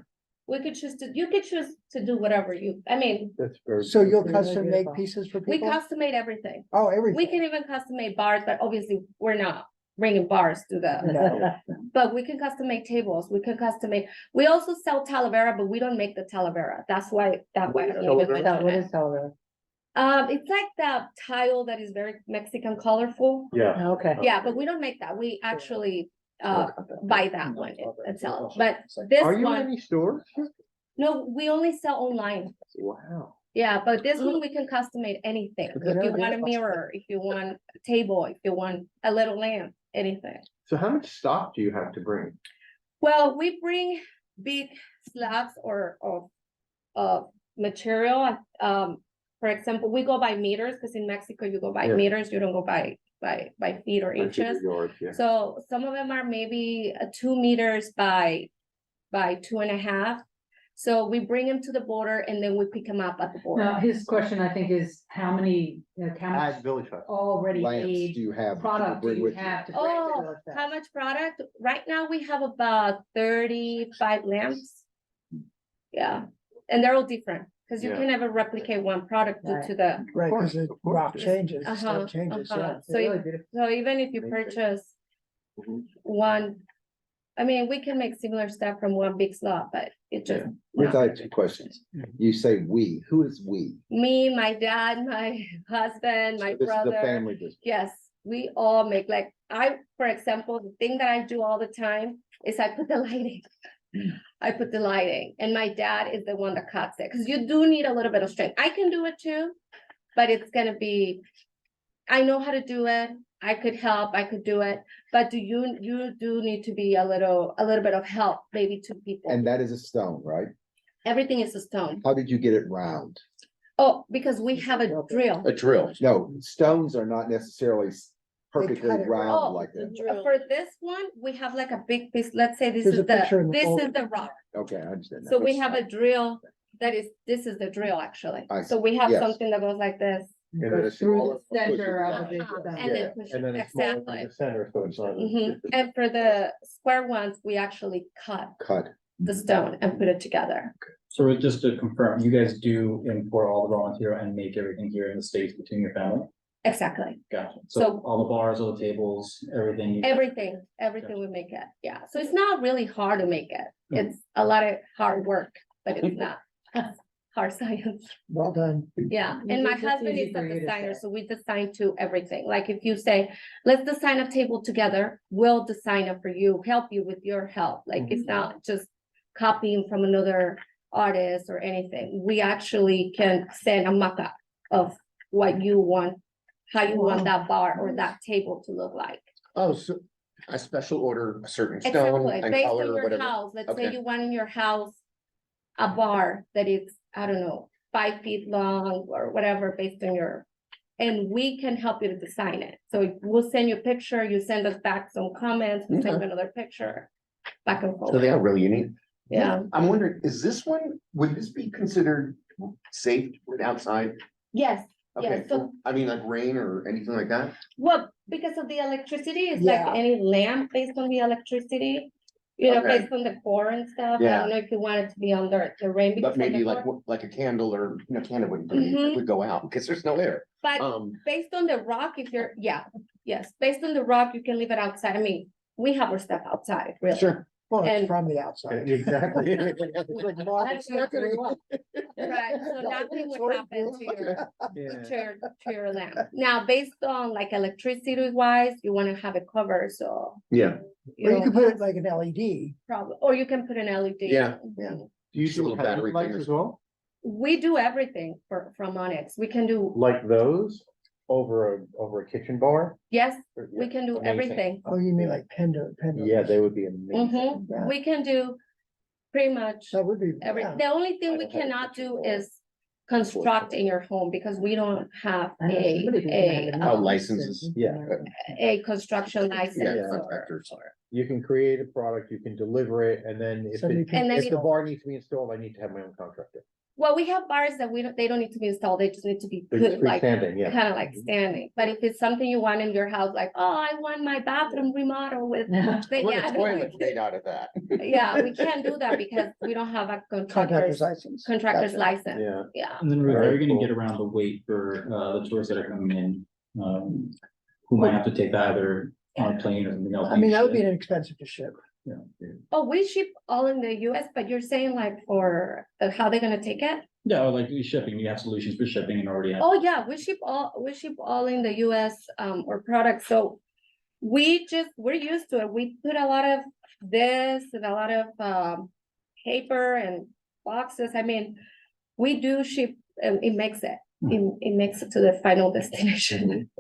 We could choose to, you could choose to do whatever I mean, That's very. So you'll Really custom make beautiful. pieces for we people? custom made everything. Oh, We everything. can even custom make bars, but obviously we're not bringing bars to the, but we can custom make tables, we can custom make, we also sell talavera, but we don't make the talavera. That's why, that way. I don't even Talavera? mention What it. is Colorado? It's like the tile that is very Mexican colorful. Yeah. Okay. Yeah, but we don't make that. We actually, buy that one and sell it. But this Are you in one, any stores? no, we only sell online. Wow. Yeah, but this one, we can custom made anything. Good If you idea. want a mirror, if you want a table, if you want a little lamp, anything. So how much stock do you have to bring? Well, we bring big slabs of material. For example, we go by meters, because in Mexico, you go by Yeah. meters, you don't go by feet or inches. Yards, yeah. So some of them are maybe 2 meters by 2.5. So we bring them to the border and then we pick them up at the Now, border. his question, I think, is how many, how much At Village Fest. already Oh, Lamps do made you have? that you product do bring you with you? have to bring to Oh, Village Fest? how much product? Right now, we have about 35 lamps. Yeah, and they're all different, because you Yeah. can never replicate one product due to the, Right, because the Of course. rock changes, the Uh-huh, stuff changes, yeah. uh-huh. So They're if- really beautiful. so even if you purchase Mhm. one, I mean, we can make similar stuff from one big slot, but it just. Rick, I have two questions. You say we, who is we? Me, my dad, my husband, my So this is the brother. family business. Yes, we all make, like, for example, the thing that I do all the time is I put the lighting. I put the lighting, and my dad is the one that cuts it, because you do need a little bit of strength. I can do it too, but it's gonna be, I know how to do it. I could help, I could do it, but you do need to be a little bit of help, maybe 2 people. And that is a stone, right? Everything is a stone. How did you get it round? Oh, because we have a drill. a drill. No, stones are not necessarily perfectly cut it round Oh, like that. For this one, we have like a big piece, let's say this There's is a picture in the this folder. is the rock. Okay, I understand. that. So we have a drill this is the drill actually. I So see. we have Yes. something that goes like this. And then a Through smaller- the center of the big Uh-huh, stone. And Yeah, then push, And then a smaller in exactly. the center, so it's not. Mhm. And for the square ones, we actually cut Cut. the stone and put it together. So just to confirm, you guys do import all the raw material and make everything here in the States between your family? Exactly. Gotcha. So- So all the bars, all the tables, everything. you- Everything we make it. Yeah. So it's not really hard to make it. It's a lot of hard work, but it's not hard science. Well done. Yeah, and my It's husband easy is for a you to designer, say. so we design to everything. Like if you say, let's design a table together, we'll design it for you, help you with your help. Like it's not just copying from another artist or anything. We actually can send a mock-up of what you want, how you want that bar or that table to look like. Oh, so a special order, a certain stone Exactly, and based on color or your whatever. house, let's say Okay. you want in your house a bar that is, I don't know, 5 feet long or whatever, based on your, and we can help you to design it. So we'll send you a picture, you send us back some comments, we send you another picture, back and So they forth. are really unique. Yeah, I'm wondering, is this one, would this be considered safe with outside? yes, Okay, yes, so, I mean, like rain or anything like that? well, because of the electricity, it's like Yeah. any lamp based on the electricity. You know, Okay. based on the core and stuff, I Yeah. don't know if you want it to be under the rain. because But of the maybe like, core. like a candle or, candle wouldn't, Mhm. would go out because there's no air. But based on the rock, if you're, yeah, yes, based on the rock, you can leave it outside. I mean, we have our stuff outside, really. Sure. Well, it's And- from the outside. Exactly. That's not gonna go up. Right, so nothing would happen to your, Yeah. to your lamp. Now, based on like electricity wise, you wanna have it covered, so. Yeah. You Or you could don't put have it like an LED. problem, or you can put an LED. Yeah, yeah. Do you Just a do little battery lights thing or as well? We do everything from Onyx. We can do, Like those over a kitchen bar? yes, we can do Amazing. everything. Oh, you mean like pendant? Yeah, they would be amazing. Mhm. Yeah. We can do pretty much That would be, every, yeah. the only thing I we don't have a cannot kitchen do wall. is construct in your home because we don't have I know somebody who's gonna have a Oh, new licenses. house. Yeah. a construction Yeah, license or. contractors. You can create a product, you can deliver it, and then if Somebody it, can- And then if you- the bar needs to be installed, I need to have my own contractor. Well, we have bars that they don't need to be installed, they just need to be It's put like, freestanding, yeah. kind of like standing. But if it's something you want in your house, like, oh, I want my bathroom remodeled with, then What yeah, a toilet's made out of that. yeah, we can't do that because we don't have a Contractor's license. contractor's Gotcha. license, Yeah. yeah. And then Ruth, how are Very you gonna cool. get around the wait for the tourists that are coming in? Who might have to take that either on a plane or something else? I mean, that would be ship? inexpensive to ship. Oh, we ship all in the US, but you're saying like for how they're gonna take it? Yeah, or like shipping, you have solutions for shipping and already have. Oh, yeah, we ship all in the US, or products, so we're used to it. We put a lot of this and a lot of, paper and boxes. I mean, we do ship, it makes it to the final destination.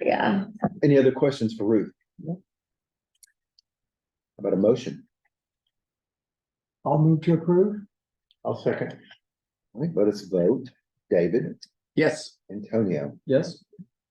Yeah, Any other questions for Ruth? How about a motion? I'll move to approve. I'll second. All right, let us vote. David, Yes. Antonio, Yes,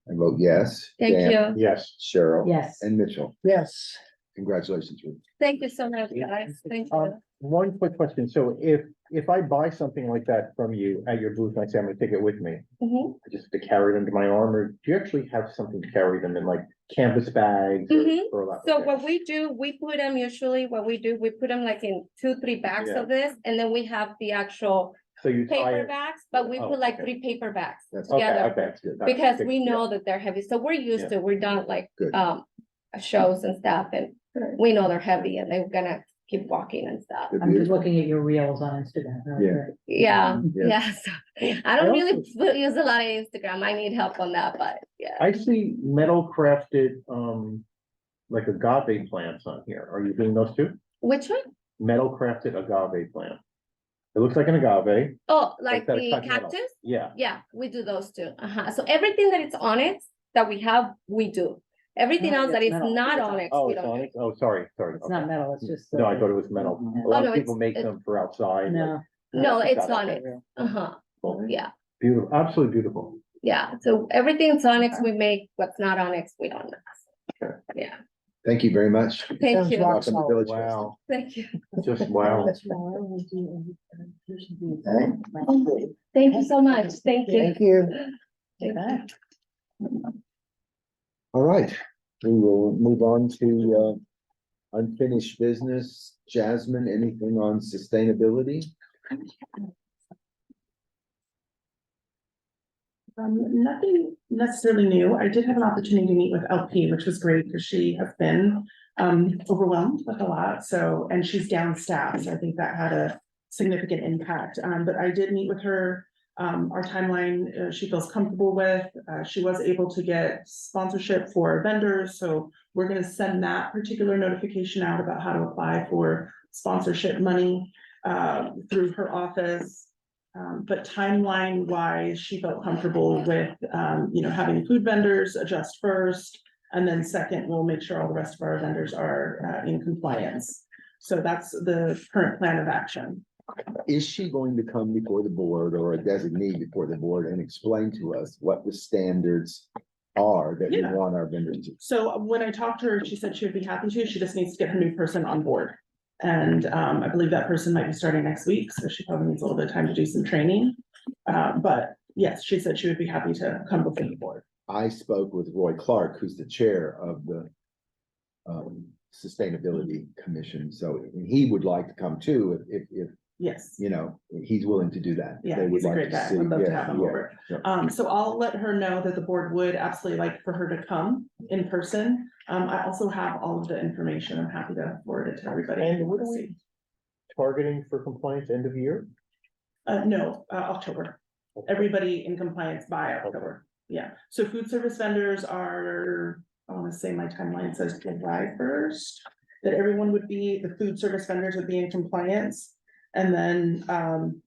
I vote yes. thank Dan, you. Yes. Cheryl. Yes. And Mitchell. Yes. Congratulations, Ruth. Thank you so much, guys. Thank you. One quick question. So if I buy something like that from you at your booth, and I say I'm gonna take it with me, Mhm. I just have to carry it under my arm, or do you actually have something to carry them in, like canvas bags? or- Mhm. or that? So Okay. what we do, we put them usually, we put them like in 2-3 bags Yeah. of this, and then we have the actual So you tie paper it. bags, but we Oh, put like okay. 3 paper bags That's Okay, together. okay, that's good. That's Because good, we yeah. know that they're heavy, so we're used Yeah. to, we're done like, Good. shows and stuff, and we know they're heavy and they're gonna keep walking and stuff. Good I'm just deal. looking at your reels on Instagram. That's Yeah. great. Yeah, Yeah. yeah, so I don't really use a lot of Instagram, I need help on that, but yeah. I see metal crafted, like agave plants on here. Are you doing those too? Which one? Metal crafted agave plant. It looks like an agave. Oh, like that the cut metal. cactus? Yeah. Yeah, we do those too, so everything that it's onyx that we have, we do. Everything Oh, else that it's is metal. not It's onyx, Oh, we it's don't on do. it? Oh, sorry. It's not metal, it's just. No, I thought it was metal. A lot no, of people it's- make it- them for outside. No. No, like- it's Got it. onyx, yeah, Beautiful, absolutely beautiful. yeah, so everything's onyx, we make, what's not onyx, we don't mess. Yeah, Thank you very much. thank Sounds you, rock Welcome to solid. Village Fest. Wow, thank you, just wow. thank you so much, thank you. Thank you. Thank you. All right, we will move on to unfinished business. Jasmine, anything on sustainability? Nothing necessarily new. I did have an opportunity to meet with LP, which was great because she has been overwhelmed with a lot. So, and she's down staff, so I think that had a significant impact. But I did meet with her. Our timeline, she feels comfortable with. She was able to get sponsorship for vendors, so we're going to send that particular notification out about how to apply for sponsorship money through her office. But timeline wise, she felt comfortable with, having food vendors adjust first. And then second, we'll make sure all the rest of our vendors are in compliance. So that's the current plan of action. Is she going to come before the board or a designee before the board and explain to us what the standards are that we Yeah. want our vendors to? So when I talked to her, she said she would be happy to. She just needs to get her new person on board. And I believe that person might be starting next week, so she probably needs a little bit of time to do some training. But yes, she said she would be happy to come before the board. I spoke with Roy Clark, who's the chair of the Sustainability Commission, so he would like to come too, if, Yes. you know, he's willing to do that. Yeah, They would he's a like great to guy. see- Would love to yeah, have him yeah, over. yeah. So I'll let her know that the board would absolutely like for her to come in person. I also have all of the information. I'm happy to forward it to everybody. And what are we targeting for compliance end of year? No, October. Everybody in compliance by October. Yeah, so food service vendors are, I wanna say my timeline says July 1st. That everyone would be, the food service vendors would be in compliance. And then,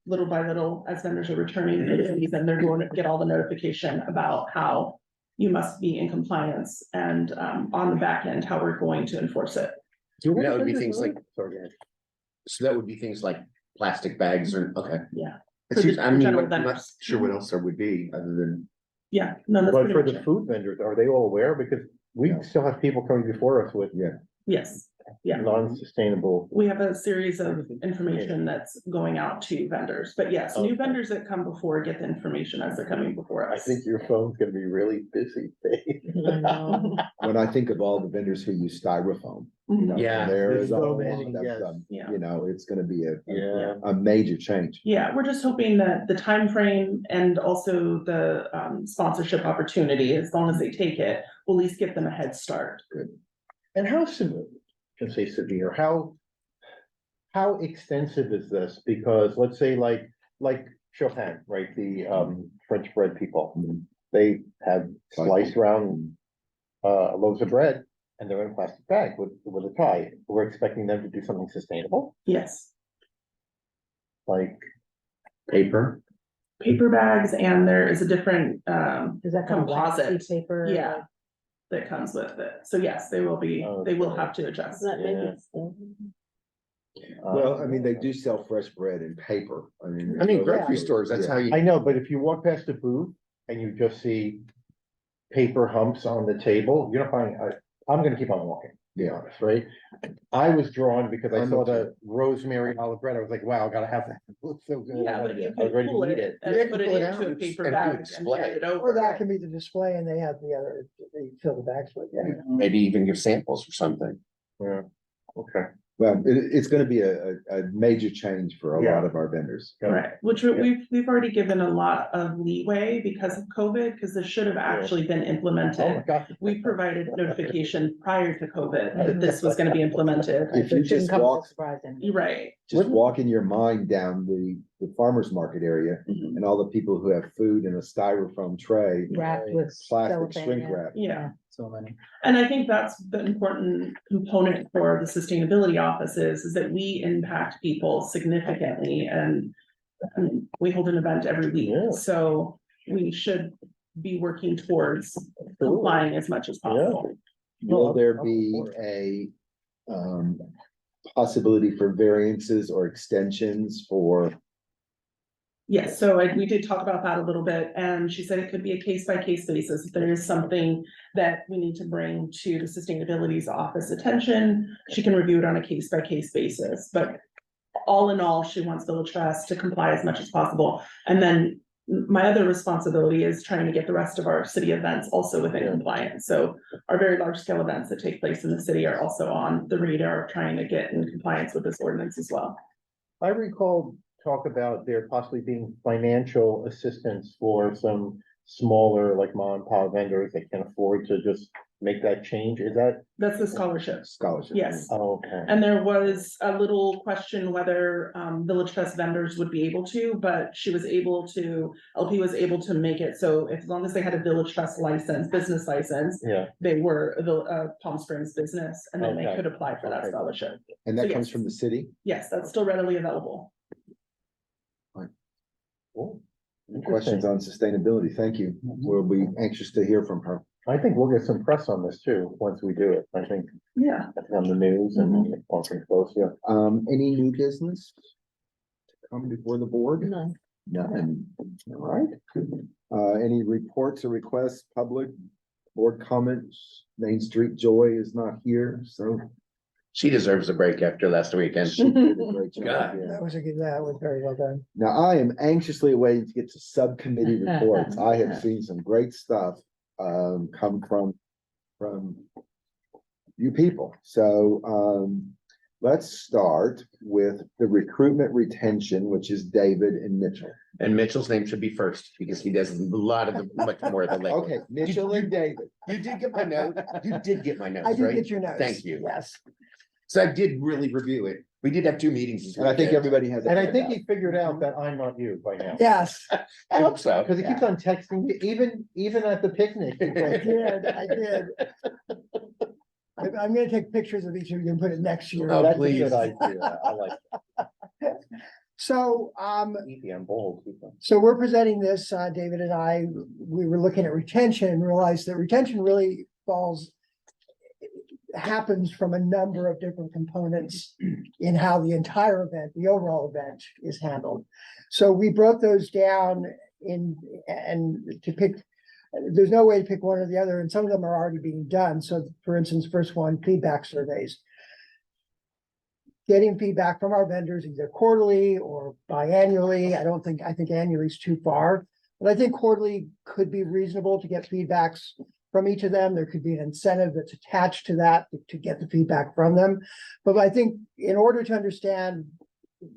little by little, as vendors are returning, then they're going to get all the notification about how you must be in compliance and, on the back end, how we're going to enforce it. That would be things like, so that would be things like plastic bags or, okay. Yeah. It's For the- just, I for mean, general I'm not vendors. sure what else there would be other than, Yeah, no, that's But pretty for much the it. food vendors, are they all aware? Because we No. still have people coming before us with Yes, yeah. non-sustainable. We have a series of information that's going out to vendors, but yes, new Okay. vendors that come before get the information as they're coming before I us. think your phone's gonna be really busy. I know. When I think of all the vendors who use styrofoam. Mhm. yeah. There there's is a so lot many, of yes. them, Yeah. you know, it's gonna be Yeah. a major change. Yeah, we're just hoping that the time frame and also the sponsorship opportunity, as long as they take it, will at least give them a head start. And how severe, can say severe, how extensive is this? Because let's say like Chopin, right, the French bread people, they have sliced round loaves of bread and they're in a plastic bag with a tie. We're expecting them to do something sustainable, Yes, like, Paper. paper bags, and there is a different Is that kind of Composite. waxy paper? Yeah. that comes with it. So yes, they will be, they will have to adjust. Does that make Yeah. it stale? Well, I mean, they do sell fresh bread in paper, I mean. I mean, so- grocery stores, that's how you. I know, but if you walk past a booth and you just see paper humps on the table, you're not buying, I'm gonna keep on walking, to be honest, right? I was drawn because I I'm saw with you. the rosemary olive bread, I was like, wow, I gotta have that, it looks so good. Yeah, but you I was can ready to pull eat it it. and Yeah, put it pull it into out a and paper do bag and display. hand it Or over. that can be the display and they have the other, they fill the bags with, yeah. Maybe even give samples or something. Yeah, okay. Well, it's gonna be a major change for a Yeah. lot of our vendors. Right, which we've already given a lot of leeway because of COVID, because this should have actually been Oh my implemented. God. We provided notification prior to COVID that this was gonna be implemented. If So you it shouldn't just come as a walk, surprise then. You're right. just walk in your mind down the farmer's market area Mhm. and all the people who have food in a styrofoam tray, Wrapped with plastic cellophane, shrink yeah. wrap. Yeah. So many. And I think that's the important component for the sustainability office is that we impact people significantly and I mean, we hold an event every Yeah. week, so we should be working towards complying as much as possible. Will there I'm be for a possibility for variances or extensions for? Yes, so we did talk about that a little bit, and she said it could be a case by case basis. If there is something that we need to bring to the sustainability's office attention, she can review it on a case by case basis, but all in all, she wants VillageFest to comply as much as possible. And then my other responsibility is trying to get the rest of our city events also within compliance. So our very large scale events that take place in the city are also on the radar of trying to get in compliance with this ordinance as well. I recall talk about there possibly being financial assistance for some smaller, like mom and pop vendors that can afford to just make that change, is that? That's the scholarships. Scholarship. Yes. Okay. And there was a little question whether VillageFest vendors would be able to, but she was able to, LP was able to make it so as long as they had a VillageFest license, business license, Yeah, they were a Palm Springs business, and then they Okay. could apply for that Okay. scholarship. And So that comes yes. from the city? Yes, that's still readily available. cool. Questions on sustainability? Thank you. We'll be anxious to hear from her. I think we'll get some press on this too, once we do it. I think Yeah. on the news and on close, yeah. Any new business? To come before the board? None. None. All right. Any reports or requests, public board comments? Main Street Joy is not here, so. She deserves a break after last weekend. She did a great job, God. yeah. That was very well done. Now, I am anxiously waiting to get to subcommittee reports. I have seen some great stuff come from you people. So let's start with the recruitment retention, which is David and Mitchell. And Mitchell's name should be first because he does a lot of the, much more of the legwork. Okay, Mitchell and David. You did get my note. You did get my notes, I right? did get your notes. Thank you. Yes. So I did really review it. We did have 2 meetings this And I think weekend. everybody has. And I think he figured out that I'm not you by now. Yes, I hope so. Because he keeps on texting me, even at the picnic. he's I like, did, I did. I'm gonna take pictures of each of you and put it next year. Oh, That's a please. good idea. I like So, easy on bold. so we're presenting this, David and I, we were looking at retention and realized that retention really happens from a number of different components in how the entire event, the overall event is handled. So we broke those down and to pick, there's no way to pick one or the other, and some of them are already being done. So for instance, first one, feedback surveys. Getting feedback from our vendors either quarterly or biannually. I think annually is too far, but I think quarterly could be reasonable to get feedbacks from each of them. There could be an incentive that's attached to that to get the feedback from them. But I think in order to understand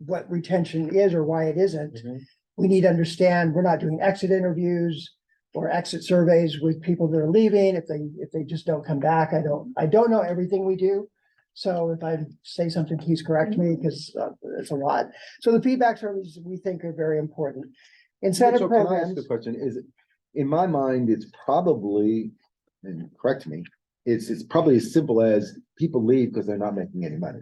what retention is or why it isn't, we need to understand we're not doing exit interviews or exit surveys with people that are leaving. If they just don't come back, I don't know everything we do. So if I say something, please correct me because it's a lot. So the feedback surveys we think are very important. Incentive Mitchell, can I ask programs. the question? Is it, in my mind, it's probably, and correct me, it's probably as simple as people leave because they're not making any money.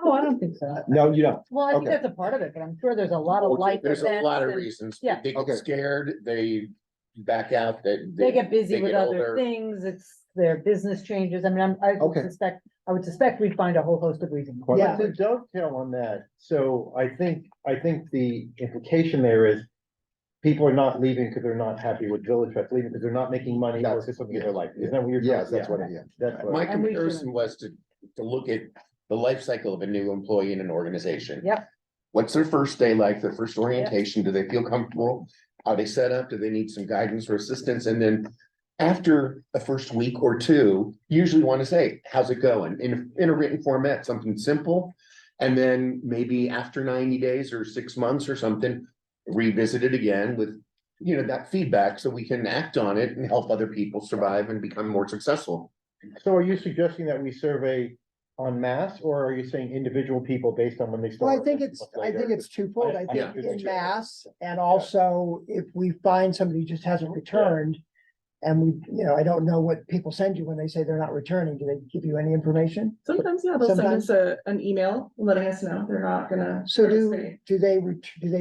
Oh, I don't think so. No, you don't. Well, I think Okay. that's a part of it, but I'm sure there's a lot of life. There's a lot of events and reasons. yeah. They Okay. get scared, they back out, They get busy they with get other older. things, it's their business changes. I mean, I would Okay. suspect we'd find a whole host of reasons. Well, Yeah. to dovetail on that, so I think the implication there is people are not leaving because they're not happy with VillageFest, leaving because they're not making money or That's- because something in their life. Isn't that what you're? Yes, that's yeah. what, yeah. That's what. My And we comparison shouldn't. was to look at the life cycle of a new employee in an organization. Yep. What's their first day like, their first orientation? Do they feel comfortable? Are they set up? Do they need some guidance or assistance? And then after the first week or two, usually want to say, how's it going? In a written format, something simple. And then maybe after 90 days or 6 months or something, revisit it again with, that feedback so we can act on it and help other people survive and become more successful. So are you suggesting that we survey en masse, or are you saying individual people based on when they Well, start? I think it's twofold. I Yeah. think in mass and also if we find somebody who just hasn't returned. And we, I don't know what people send you when they say they're not returning. Do they give you any information? Sometimes, yeah, they'll send us an email letting us know they're not gonna. So participate. do they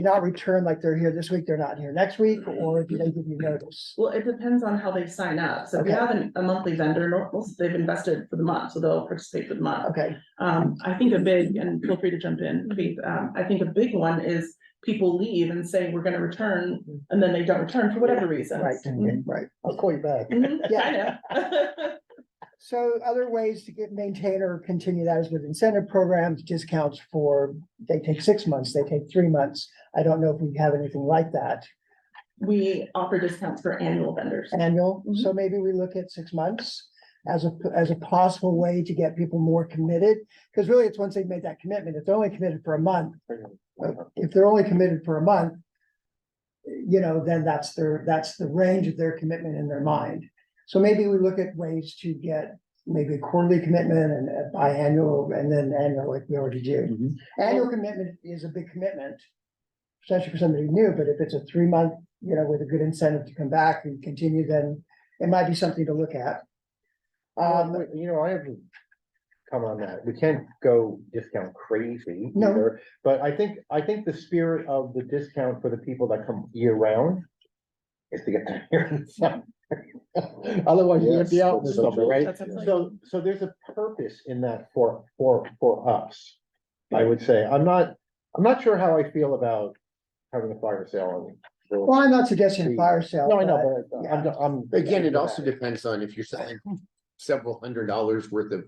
not return like they're here this week, they're not here next week, or do they give you notice? Well, it depends on how they sign up. So if we Okay. have a monthly vendor, they've invested for the month, so they'll participate for the month. Okay, I think a big, and feel free to jump in, Faith, I think a big one is people leave and say, we're gonna return, and then they don't return for whatever reason. right, right. I'll call you back. Yeah, I know. So other ways to maintain or continue that is with incentive programs, discounts they take 6 months, they take 3 months. I don't know if we have anything like that. We offer discounts for annual vendors. Annual, so maybe we look at 6 months as a possible way to get people more committed. Because really, it's once they've made that commitment, if they're only committed for a month, then that's the range of their commitment in their mind. So maybe we look at ways to get maybe a quarterly commitment and a biannual and then annual like we already do. Annual commitment is a big commitment, especially for somebody new, but if it's a 3 month, with a good incentive to come back and continue, then it might be something to look at. I have a comment on that. We can't go discount crazy No. either, but I think the spirit of the discount for the people that come year round is to get them here in the summer. Otherwise, you're gonna Yes, be out in the that's so summer, true. right? That's absolutely- So there's a purpose in that for us. I would say, I'm not sure how I feel about having a fire sale. Well, I'm not suggesting a fire sale. No, I know, but, but I'm. Again, it also depends on if you're selling several $100s worth of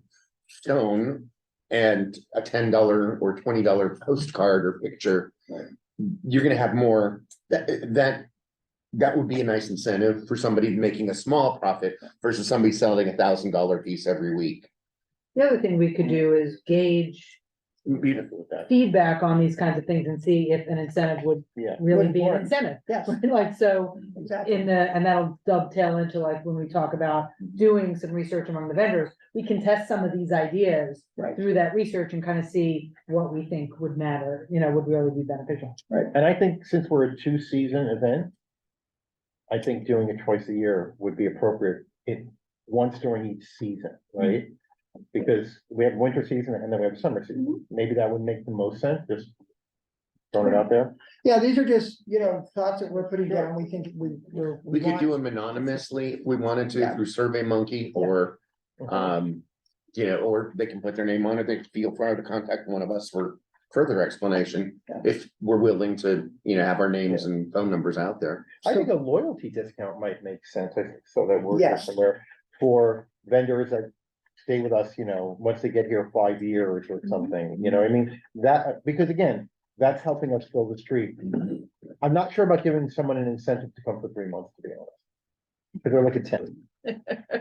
stone and a $10 or $20 postcard or picture. You're gonna have more, that would be a nice incentive for somebody making a small profit versus somebody selling $1,000 piece every week. The other thing we could do is gauge Beautiful with that. feedback on these kinds of things and see if an incentive would Yeah. really Would be an work. incentive. Yes, Like, so exactly. and that'll dovetail into like when we talk about doing some research among the vendors, we can test some of these ideas Right. through that research and kind of see what we think would matter, would really be beneficial. And I think since we're a 2-season event, I think doing it twice a year would be appropriate, once during each season, right? Because we have winter season and then we have summer season. Maybe that would make the most sense, just throwing it out there. Yeah, these are just, thoughts that we're putting down. We think We could do them anonymously if we wanted to Yeah. through Survey Monkey or, or they can put their name on it. They can feel free to contact one of us for further explanation. Yeah. If we're willing to, have our names and phone numbers out there. I think a loyalty discount might make sense, so that we're Yes. somewhere for vendors that stay with us, once they get here 5 years or something, I mean, that, because again, that's helping us fill the street. I'm not sure about giving someone an incentive to come for 3 months, to be honest. Because they're like a 10.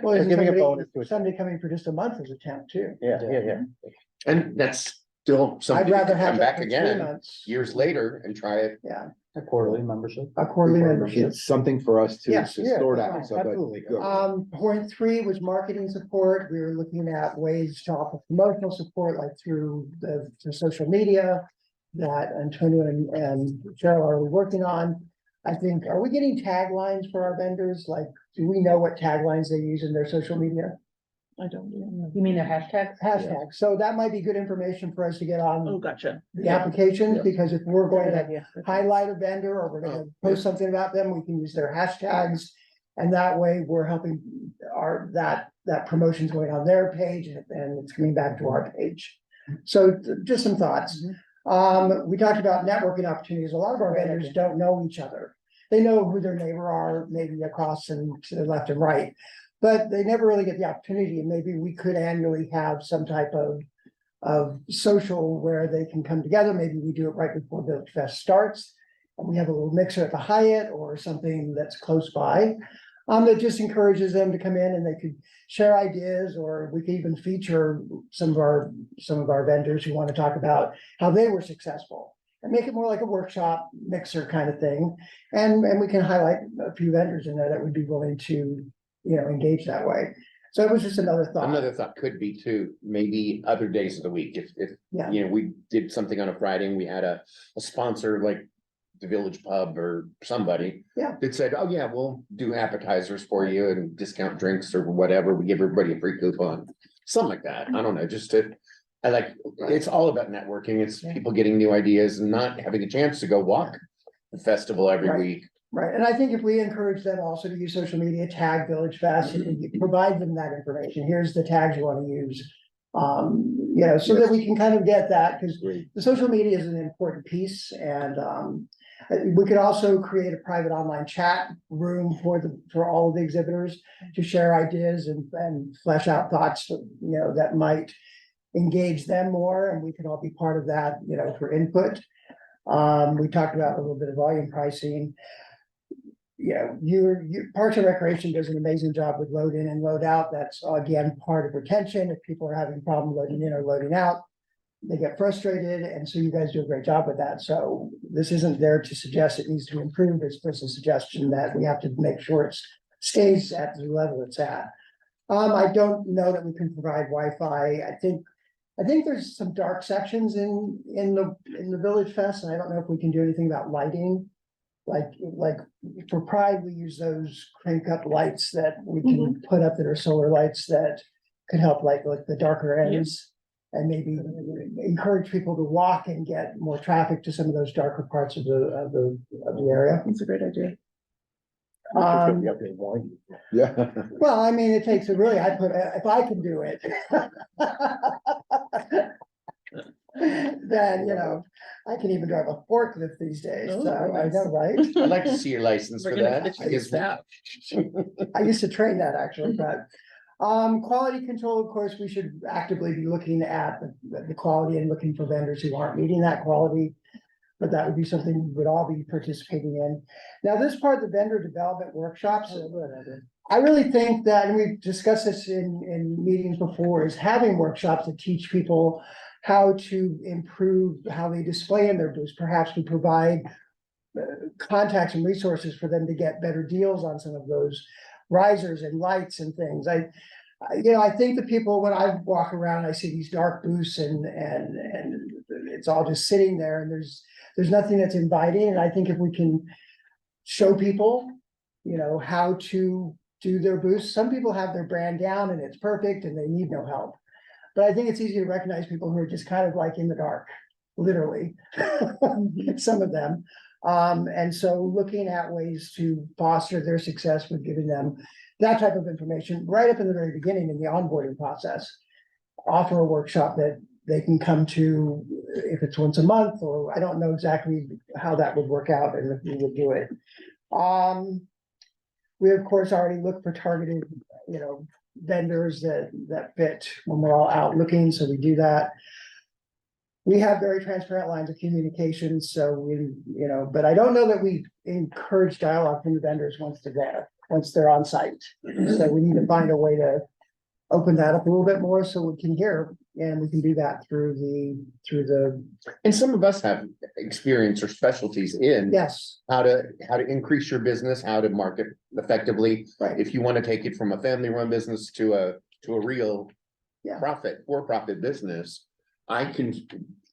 Well, there's Giving a somebody, bonus to it. somebody coming for just a month is a temp too. Yeah. And that's still I'd something rather to have come that back for 3 again months. years later and try it. Yeah, A quarterly membership. a quarterly membership. It's something for us to Yes, sort out, so, but absolutely. go. Point 3 was marketing support. We were looking at ways to offer promotional support, like through the social media that Antonio and Cheryl are working on. I think, are we getting taglines for our vendors? Like, do we know what taglines they use in their social media? I don't know. You mean their hashtags? Hashtags. So that might be good information for us to get Oh, on gotcha. the applications, Yeah. because if we're going Good to idea. highlight a vendor or we're gonna post something about them, we can use their hashtags. And that way we're helping that promotion's going on their page and it's coming back to our page. So just some thoughts. We talked about networking opportunities. A lot of our vendors don't know each other. They know who their neighbor are, maybe across and to the left and right, but they never really get the opportunity. And maybe we could annually have some type of social where they can come together. Maybe we do it right before VillageFest starts. And we have a little mixer at the Hyatt or something that's close by. That just encourages them to come in and they could share ideas, or we could even feature some of our vendors who want to talk about how they were successful. And make it more like a workshop mixer kind of thing. And we can highlight a few vendors in there that would be willing to, engage that way. So it was just another thought. Another thought could be too, maybe other days of the week, Yeah. we did something on a Friday and we had a sponsor like the Village Pub or somebody. Yeah. That said, oh yeah, we'll do appetizers for you and discount drinks or whatever. We give everybody a free coupon. Something like that. I don't know, it's all about networking. It's Yeah. people getting new ideas and not having a chance to go walk the festival every Right. week. Right, and I think if we encourage them also to use social media, tag VillageFest, and provide them that information, here's the tags you wanna use. So that we can kind of get that, because Great. the social media is an important piece, and we could also create a private online chat room for all of the exhibitors to share ideas and flesh out thoughts, that might engage them more, and we can all be part of that, for input. We talked about a little bit of volume pricing. Your Parks and Recreation does an amazing job with load in and load out. That's again, part of retention. If people are having a problem loading in or loading out, they get frustrated, and so you guys do a great job with that. So this isn't there to suggest it needs to improve. It's just a suggestion that we have to make sure it stays at the level it's at. I don't know that we can provide Wi-Fi. I think there's some dark sections in the Village Fest, and I don't know if we can do anything about lighting. Like for Pride, we use those crank up lights that we can put up that are solar lights that could help like the darker ends. And maybe encourage people to walk and get more traffic to some of those darker parts of the area. That's a great idea. Yeah. Well, I mean, it takes a really, if I can do it. Then, I can even drive a forklift these days, Oh, so I nice. know, right? I'd like to see your license We're for gonna that. put you to staff. I used to train that actually, but, quality control, of course, we should actively be looking at the quality and looking for vendors who aren't meeting that quality. But that would be something we would all be participating in. Now, this part of the vendor development workshops, I really think that, and we've discussed this in meetings before, is having workshops that teach people how to improve how they display in their booths. Perhaps we provide contacts and resources for them to get better deals on some of those risers and lights and things. I think the people, when I walk around, I see these dark booths and it's all just sitting there and there's nothing that's inviting. And I think if we can show people, how to do their booths, some people have their brand down and it's perfect and they need no help. But I think it's easy to recognize people who are just kind of like in the dark, literally, some of them. And so looking at ways to foster their success with giving them that type of information right up in the very beginning in the onboarding process. Offer a workshop that they can come to if it's once a month, or I don't know exactly how that would work out and if we would do it. We of course already look for targeted, vendors that fit when we're all out looking, so we do that. We have very transparent lines of communication, so we, but I don't know that we encourage dialogue from the vendors once they're there, once they're on site. So we need to find a way to open that up a little bit more so we can hear, and we can do that through the, And some of us have experience or specialties in yes, how to increase your business, how to market effectively. right, If you want to take it from a family-run business to a real Yeah. for-profit business, I can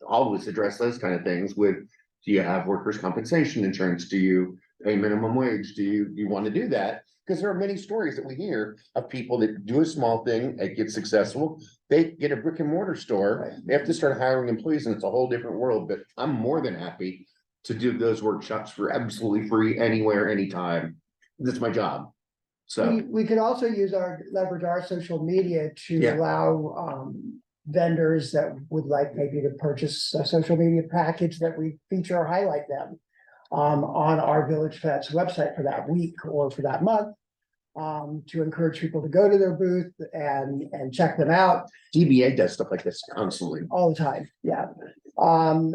always address those kind of things with, do you have workers' compensation insurance? Do you pay minimum wage? Do you want to do that? Because there are many stories that we hear of people that do a small thing, it gets successful. They get a brick and mortar store, they have to start hiring employees and it's a whole different world, but I'm more than happy to do those workshops for absolutely free, anywhere, anytime. That's my job. So, we could also leverage our social media to Yeah. allow, vendors that would like maybe to purchase a social media package that we feature or highlight them. On our VillageFest website for that week or for that month. To encourage people to go to their booth and check them out DBA does stuff like this constantly. all the time, yeah. And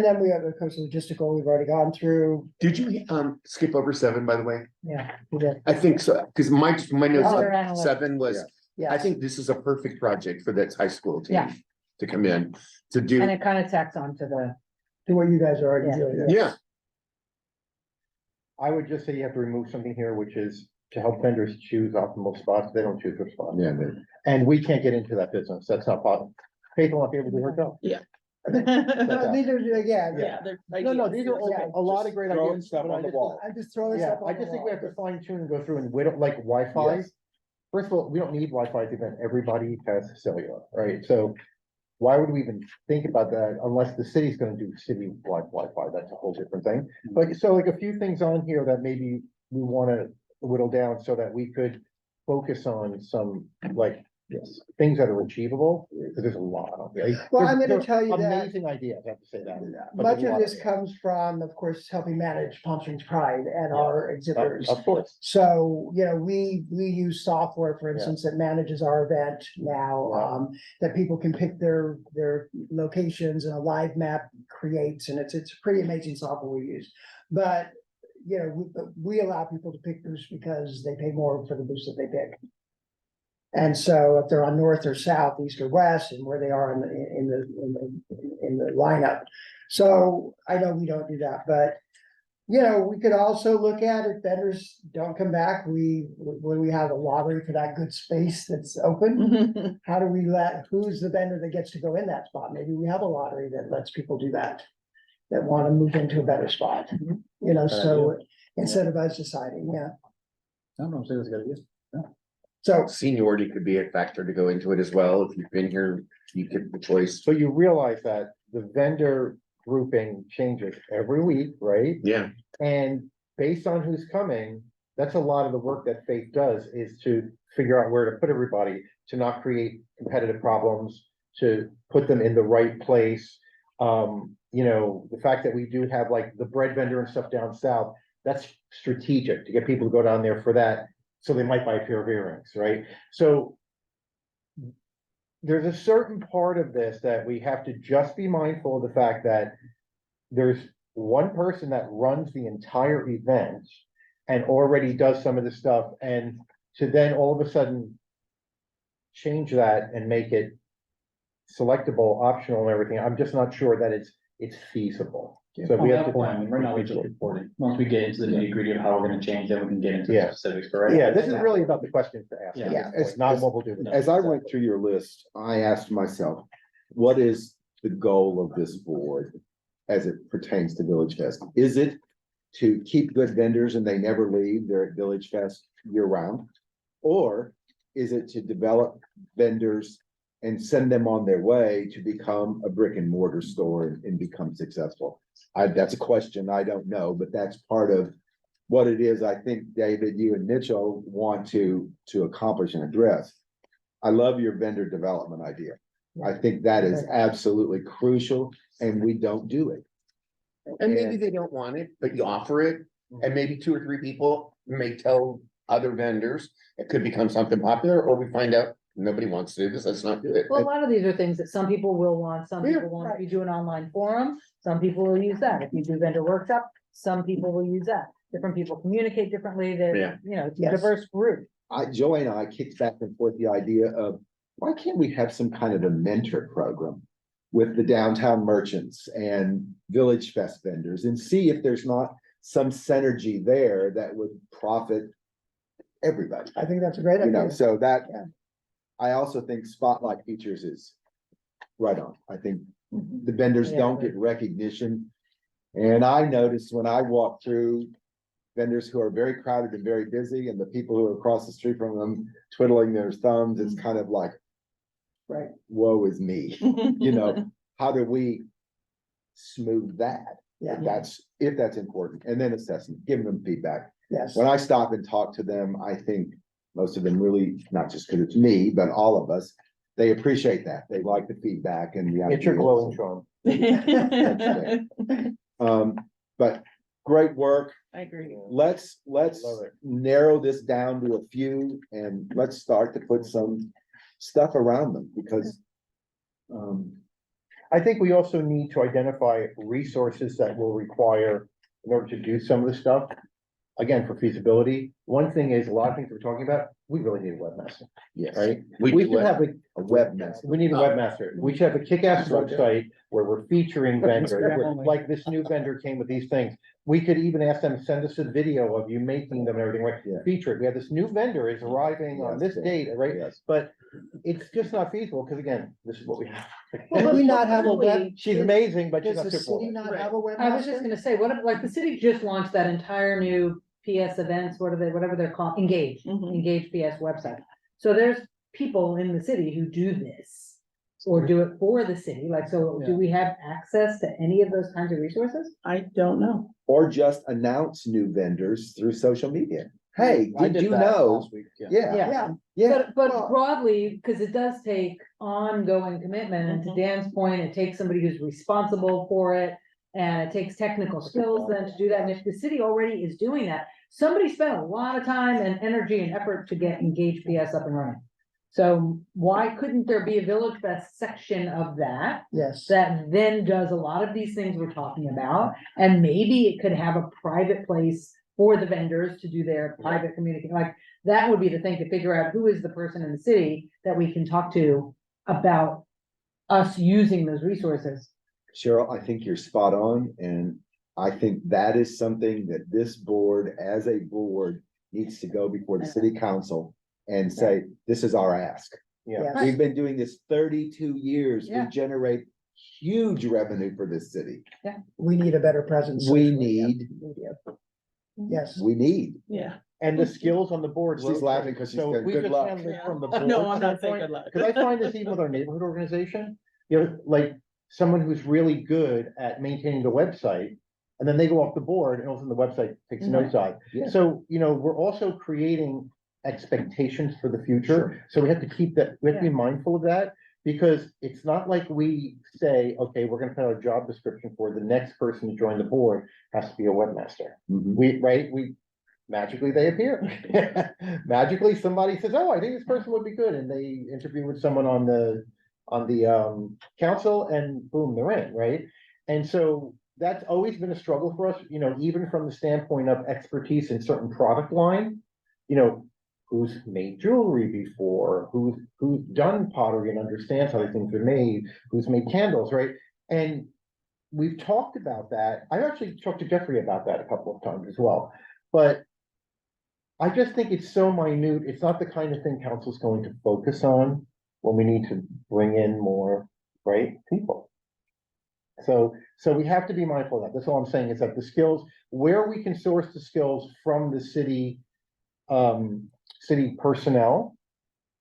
then we have, of course, logistical, we've already gone through, Did you skip over 7, by the way? yeah, we did, I think so, because my notes Other on analytics. 7 was, yeah. I think this is a perfect project for that high school team. Yeah. To come in, to do, And it kind of tacks on to the, To what you guys are already Yeah. doing. yeah, I would just say you have to remove something here, which is to help vendors choose optimal spots. They don't choose their spots. yeah. And we can't get into that business. That's not possible. People won't be able to work out. No, these are, again, No, these are a lot of great Throwing ideas. stuff but I on the just- wall. I'm just throwing Yeah, stuff I on the just think we wall. have to fine tune and go through, and we don't like Wi-Fi. Yes. First of all, we don't need Wi-Fi to event. Everybody has cellular, right? So why would we even think about that unless the city's gonna do city-wide Wi-Fi? That's a whole different thing. But so like a few things on here that maybe we wanna whittle down so that we could focus on some like things that are achievable, because there's a lot of them. Well, I'm gonna They're tell you that- amazing ideas, I have to say that. but Much there's a of lot this it. comes from, of course, helping manage Palm Springs Pride and our exhibitors. Of course. So, we use software, for instance, that manages our event now, Yeah. that people can pick their locations and a live map creates, and it's pretty amazing software we use. But, we allow people to pick booths because they pay more for the booths that they pick. And so if they're on north or south, east or west, and where they are in the lineup. So I know we don't do that, but we could also look at if vendors don't come back, when we have a lottery for that good space that's open. How do we who's the vendor that gets to go in that spot? Maybe we have a lottery that lets people do that want to move into a better spot, so instead of us deciding, I don't know, it's a good idea. So Seniority could be a factor to go into it as well. If you've been here, you get the choice. So you realize that the vendor grouping changes every week, right? Yeah, And based on who's coming, that's a lot of the work that Faith does, is to figure out where to put everybody, to not create competitive problems, to put them in the right place. You know, the fact that we do have like the bread vendor and stuff down south, that's strategic to get people to go down there for that. So they might buy a pair of earrings, right? So there's a certain part of this that we have to just be mindful of the fact that there's one person that runs the entire event and already does some of the stuff, and to then all of a sudden change that and make it selectable, optional and everything, I'm just not sure that it's feasible. So On we have that to. point, I mean, right now we just reported. Once we get into the nitty gritty of how we're gonna change, then we can get into the Yeah. specifics, but right? Yeah, this is really about the questions to ask. Yeah. Yeah, It's not what we'll do. As I went through your list, I asked myself, what is the goal of this board as it pertains to Village Fest? Is it to keep good vendors and they never leave, they're at Village Fest year round? Or is it to develop vendors and send them on their way to become a brick and mortar store and become successful? That's a question I don't know, but that's part of what it is. I think, David, you and Mitchell want to accomplish and address. I love your vendor development idea. I think that is absolutely crucial and we don't do it. And maybe they don't want it, but you offer it, and maybe 2 or 3 people may tell other vendors, it could become something popular, or we find out nobody wants to do this, let's not do it. Well, a lot of these are things that some people will want, some Yeah, people won't. If you do an online forum, some people will use that. If you do vendor workshop, some people will use that. Different people communicate differently, Yeah. that, you know, it's a Yes. diverse group. Joey and I kicked back and forth the idea of, why can't we have some kind of a mentor program with the downtown merchants and Village Fest vendors and see if there's not some synergy there that would profit everybody, I think that's a great you know, idea. so that. Yeah. I also think spotlight features is right on. I think Mhm. the vendors Yeah, don't right. get recognition. And I noticed when I walk through vendors who are very crowded and very busy, and the people who are across the street from them twiddling their thumbs, it's kind of like, Right. woe is me, you know, how do we smooth that? Yeah. If that's important, and then assessment, giving them feedback. Yes. When I stop and talk to them, I think most of them really, not just because it's me, but all of us, they appreciate that. They like the feedback and the. It's your ideas. glowing charm. But great work. I agree. Let's Love it. narrow this down to a few and let's start to put some stuff around them because. I think we also need to identify resources that will require in order to do some of the stuff. Again, for feasibility, one thing is, a lot of things we're talking about, we really need a webmaster, Yes, right? We We do should it. have a webmaster. we need a webmaster. We should have a kick-ass website where we're featuring vendors, where- like this new vendor came with these things. We could even ask them, send us a video of you making them and everything, right? Yeah. Feature it. We have this new vendor is arriving on this Yes, date, right? yes. But it's just not feasible, because again, this is what we have. Can we not have a web? She's amazing, but she's Does not the super. city not have a webmaster? I was just gonna say, what, if, like, the city just launched that entire new PS events, whatever they're called, Engage PS website. So there's people in the city who do this, or do it for the city, like, so do we have access to any of those kinds of resources? I don't know. Or just announce new vendors through social media. Hey, I did you that know? last week, yeah. Yeah, Yeah, yeah. But broadly, because it does take ongoing commitment, and to Dan's point, it takes somebody who's responsible for it. And it takes technical skills then to do that, and if the city already is doing that, somebody spent a lot of time and energy and effort to get Engage PS up and running. So why couldn't there be a Village Fest section of that? yes. That then does a lot of these things we're talking about, and maybe it could have a private place for the vendors to do their private communication, like, that would be the thing, to figure out who is the person in the city that we can talk to about us using those resources. Cheryl, I think you're spot on, and I think that is something that this board, as a board, needs to go before the city council and say, this is our ask. Yeah. Yes. We've been doing this 32 years. We Yeah. generate huge revenue for this city. We need a better presence. We socially, yeah. need, Yes. we need. Yeah. And the skills on the board. She's laughing 'cause she's So got we good just luck. handle it Yeah. from the board. No, I'm not saying good luck. Cause I find this even with our neighborhood organization, you know, like someone who's really good at maintaining the website. and then they go off the board and also the website takes notes on. Yeah. So, we're also creating expectations for the future, so we have to keep that, we have to be mindful of that. Because it's not like we say, okay, we're gonna put out a job description for the next person to join the board has to be a webmaster. Mhm. We magically they appear. Magically, somebody says, oh, I think this person would be good, and they interview with someone on the council, and boom, they're in, right? And so that's always been a struggle for us, even from the standpoint of expertise in certain product line. Who's made jewelry before, who's done pottery and understands how these things are made, who's made candles, right? And we've talked about that. I've actually talked to Jeffrey about that a couple of times as well. But I just think it's so minute. It's not the kind of thing council's going to focus on when we need to bring in more, right, people. So we have to be mindful of that. That's all I'm saying, is that the skills, where we can source the skills from the city, city personnel,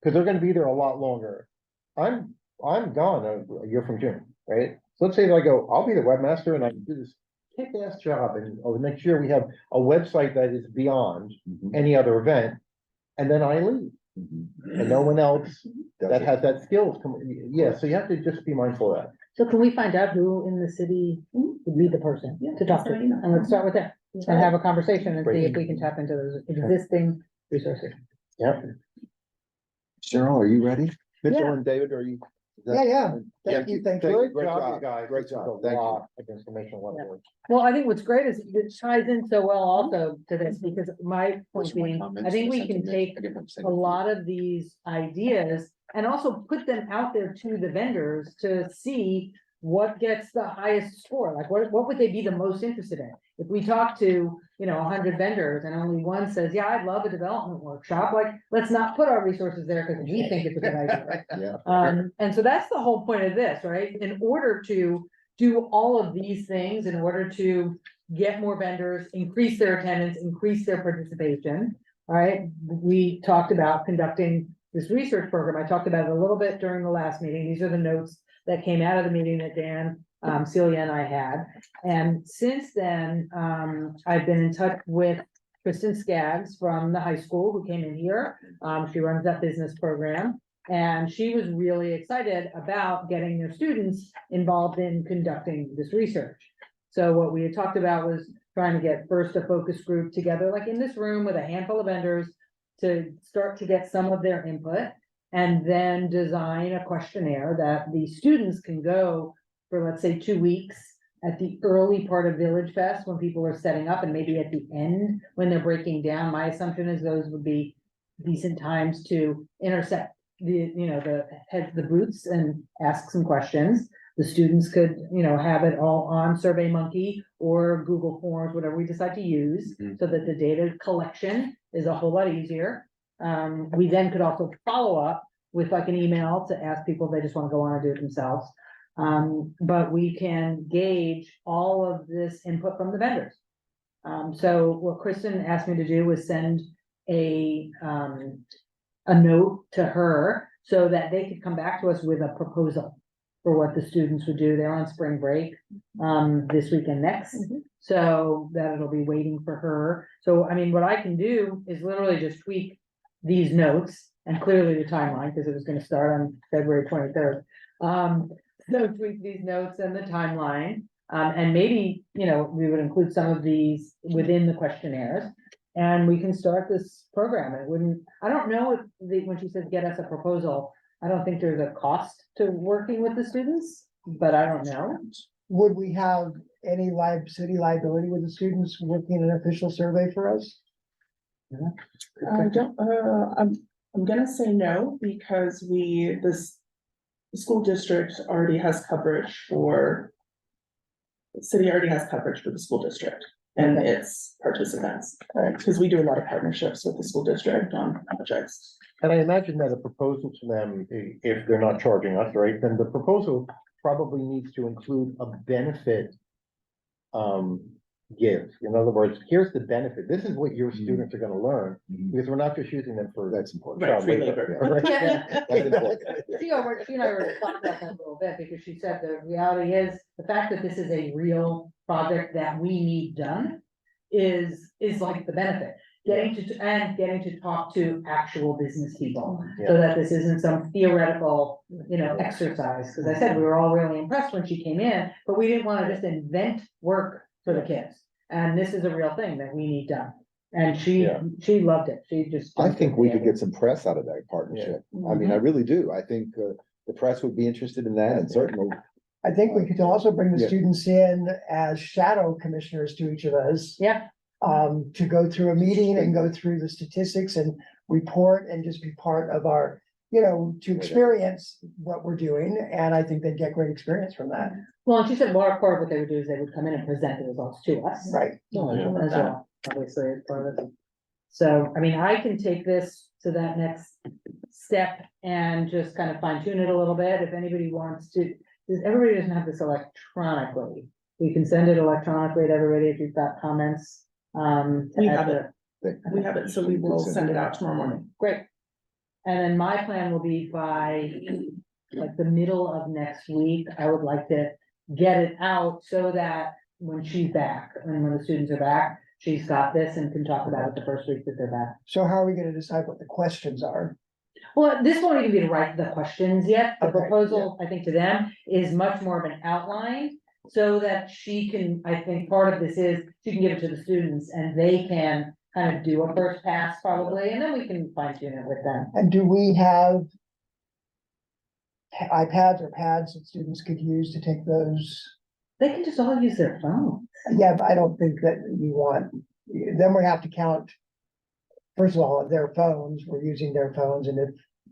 because they're gonna be there a lot longer. I'm gone a year from June, right? So let's say that I go, I'll be the webmaster and I do this kick-ass job, and over the next year, we have a website that is beyond Mhm. any other event, and then I leave, Mhm. and no one else Does that it. has that skills come, yeah, so you have to just be mindful of that. So can we find out who in the city would be the person to talk to? And let's start with that and have a conversation and see if we can tap into those existing resources. Yeah. Cheryl, are you ready? Mitchell Yeah. and David, are you? is that- Yeah. Thank you, thank you. Good Great job, job. you guys. Great This is job. a Thank you. lot of information. a lot of work. Well, I think what's great is it ties in so well also to this, because my point Some more being, comments I think or we can something? take I didn't say a lot of these ideas and also put them out there to the vendors to see what gets the highest score. Like, what would they be the most interested in? If we talk to, 100 vendors and only one says, yeah, I'd love a development workshop, like, let's not put our resources there because we think it's a good idea. Yeah. And so that's the whole point of this, right? In order to do all of these things, in order to get more vendors, increase their attendance, increase their participation, all right? We talked about conducting this research program. I talked about it a little bit during the last meeting. These are the notes that came out of the meeting that Dan, Celia and I had. And since then, I've been in touch with Kristen Skaggs from the high school who came in here. She runs that business program. And she was really excited about getting their students involved in conducting this research. So what we had talked about was trying to get first a focus group together, like in this room with a handful of vendors, to start to get some of their input, and then design a questionnaire that the students can go for, let's say, 2 weeks at the early part of VillageFest when people are setting up, and maybe at the end when they're breaking down. My assumption is those would be decent times to intersect the booths and ask some questions. The students could, have it all on SurveyMonkey or Google Forms, whatever we decide to use, so that the data collection is a whole lot easier. We then could also follow up with like an email to ask people if they just want to go on and do it themselves. But we can gauge all of this input from the vendors. So what Kristen asked me to do was send a note to her so that they could come back to us with a proposal for what the students would do. They're on spring break, this week and next. So that it'll be waiting for her. So, I mean, what I can do is literally just tweak these notes and clearly the timeline, because it was gonna start on February 23rd. So tweak these notes and the timeline, and maybe, we would include some of these within the questionnaires. And we can start this program. I don't know if when she says get us a proposal, I don't think there's a cost to working with the students, but I don't know. Would we have any city liability with the students working an official survey for us? I don't, I'm gonna say no, because the school district already has coverage for. The city already has coverage for the school district and its participants, because we do a lot of partnerships with the school district on projects. And I imagine that a proposal to them, if they're not charging us, right, then the proposal probably needs to include a benefit give. In other words, here's the benefit. This is what your students are gonna learn, Mhm. because we're not just using them for. That's important. Right, child free labor. labor. Yeah, that's important. She and I were talking about that a little bit, because she said the reality is, the fact that this is a real project that we need done is like the benefit. Getting to talk to actual business people, so that this isn't some theoretical, exercise. Because I said, we were all really impressed when she came in, but we didn't want to just invent work for the kids. And this is a real thing that we need done. And she loved it. She just. I think we could get some press out of that partnership. I mean, I really do. I think, the press would be interested in that, and certainly, I think we could also bring the Yeah. students in as shadow commissioners to each of us. Yeah. To go through a meeting and go through the statistics and report and just be part of our, to experience what we're doing. And I think they'd get great experience from that. Well, and she said more part of what they would do is they would come in and present the results to us. Right. As well, obviously, as part of it. So, I mean, I can take this to that next step and just kind of fine tune it a little bit. If anybody wants to, because everybody doesn't have this electronically. We can send it electronically to everybody if you've got comments. We at have the- We have it, so we will send it out tomorrow morning. Great. And then my plan will be by like the middle of next week, I would like to get it out so that when she's back and when the students are back, she's got this and can talk about it the first week that they're back. So how are we gonna decide what the questions are? Well, this won't even be to write the questions yet. The Okay, proposal, I think, to them is much more of an outline. So that she can, I think part of this is, she can give it to the students and they can kind of do a first pass probably, and then we can fine tune it with them. And do we have iPads or pads that students could use to take those? They can just all use their phone. Yeah, but I don't think that you want, then we have to count. First of all, their phones, we're using their phones, and if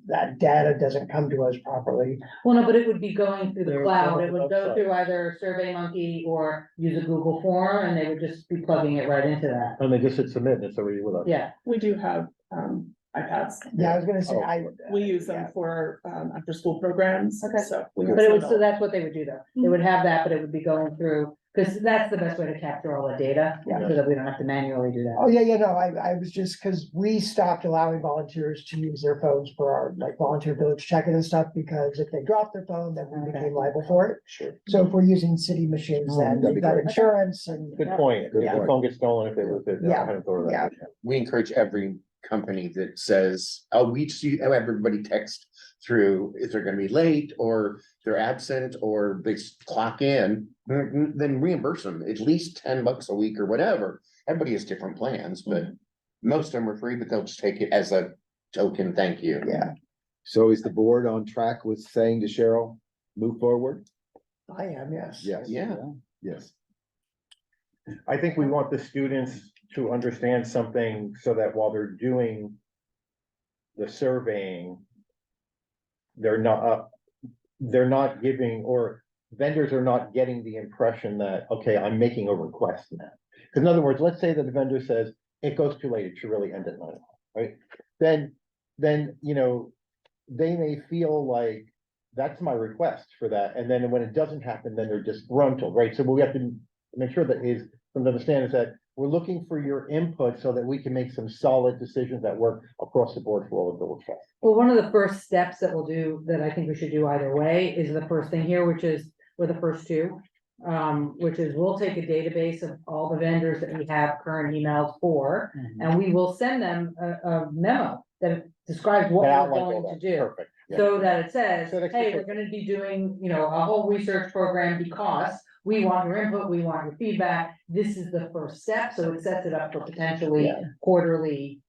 that data doesn't come to us properly. Well, no, but it would be going through the They're cloud. on It the would go website. through either SurveyMonkey or use a Google form, and they would just be plugging it right into that. And they just hit submit, and it's already with us. Yeah, We do have iPads. Yeah, I was gonna say, Oh, We use them for after school programs, Okay. so. but it would, so that's what they would do though. They would have that, but it would be going through, because that's the best way to capture all the data. Yeah. So that we don't have to manually do that. Oh, yeah, no, I was just, cause we stopped allowing volunteers to use their phones for our like volunteer village check-in and stuff, because if they drop their phone, then we Okay. became liable for it. sure. So if we're using city machines, Oh, then that'd we've be got great. insurance and. Good point. Good If the point. phone gets stolen, if they lose it. Yeah, I hadn't thought of that. We encourage every company that says, oh, we see everybody text through if they're gonna be late or they're absent or they clock in, then reimburse them at least $10 a week or whatever. Everybody has different plans, but most of them are free, but they'll just take it as a token, thank you. Yeah, So is the board on track with saying to Cheryl, move forward? I am, yes. Yes. Yeah. Yes. I think we want the students to understand something so that while they're doing the surveying, they're not giving, or vendors are not getting the impression that, okay, I'm making a request now. Because in other words, let's say that the vendor says, it goes too late, it should really end at 9 o'clock, right? Then, they may feel like, that's my request for that, and then when it doesn't happen, then they're disgruntled, right? So what we have to make sure that is, from the understand is that we're looking for your input so that we can make some solid decisions that work across the board for all of VillageFest. Well, one of the first steps that we'll do, that I think we should do either way, is the first thing here, which is, we're the first two. Which is we'll take a database of all the vendors that we have current emails for, and we will send them a memo that describes what That we're outline going all to that. do. Perfect. Yeah. So that it says, So that's hey, the we're gonna be doing, a whole research program because we want your input, we want your feedback. This is the first step, so it sets it up for potentially quarterly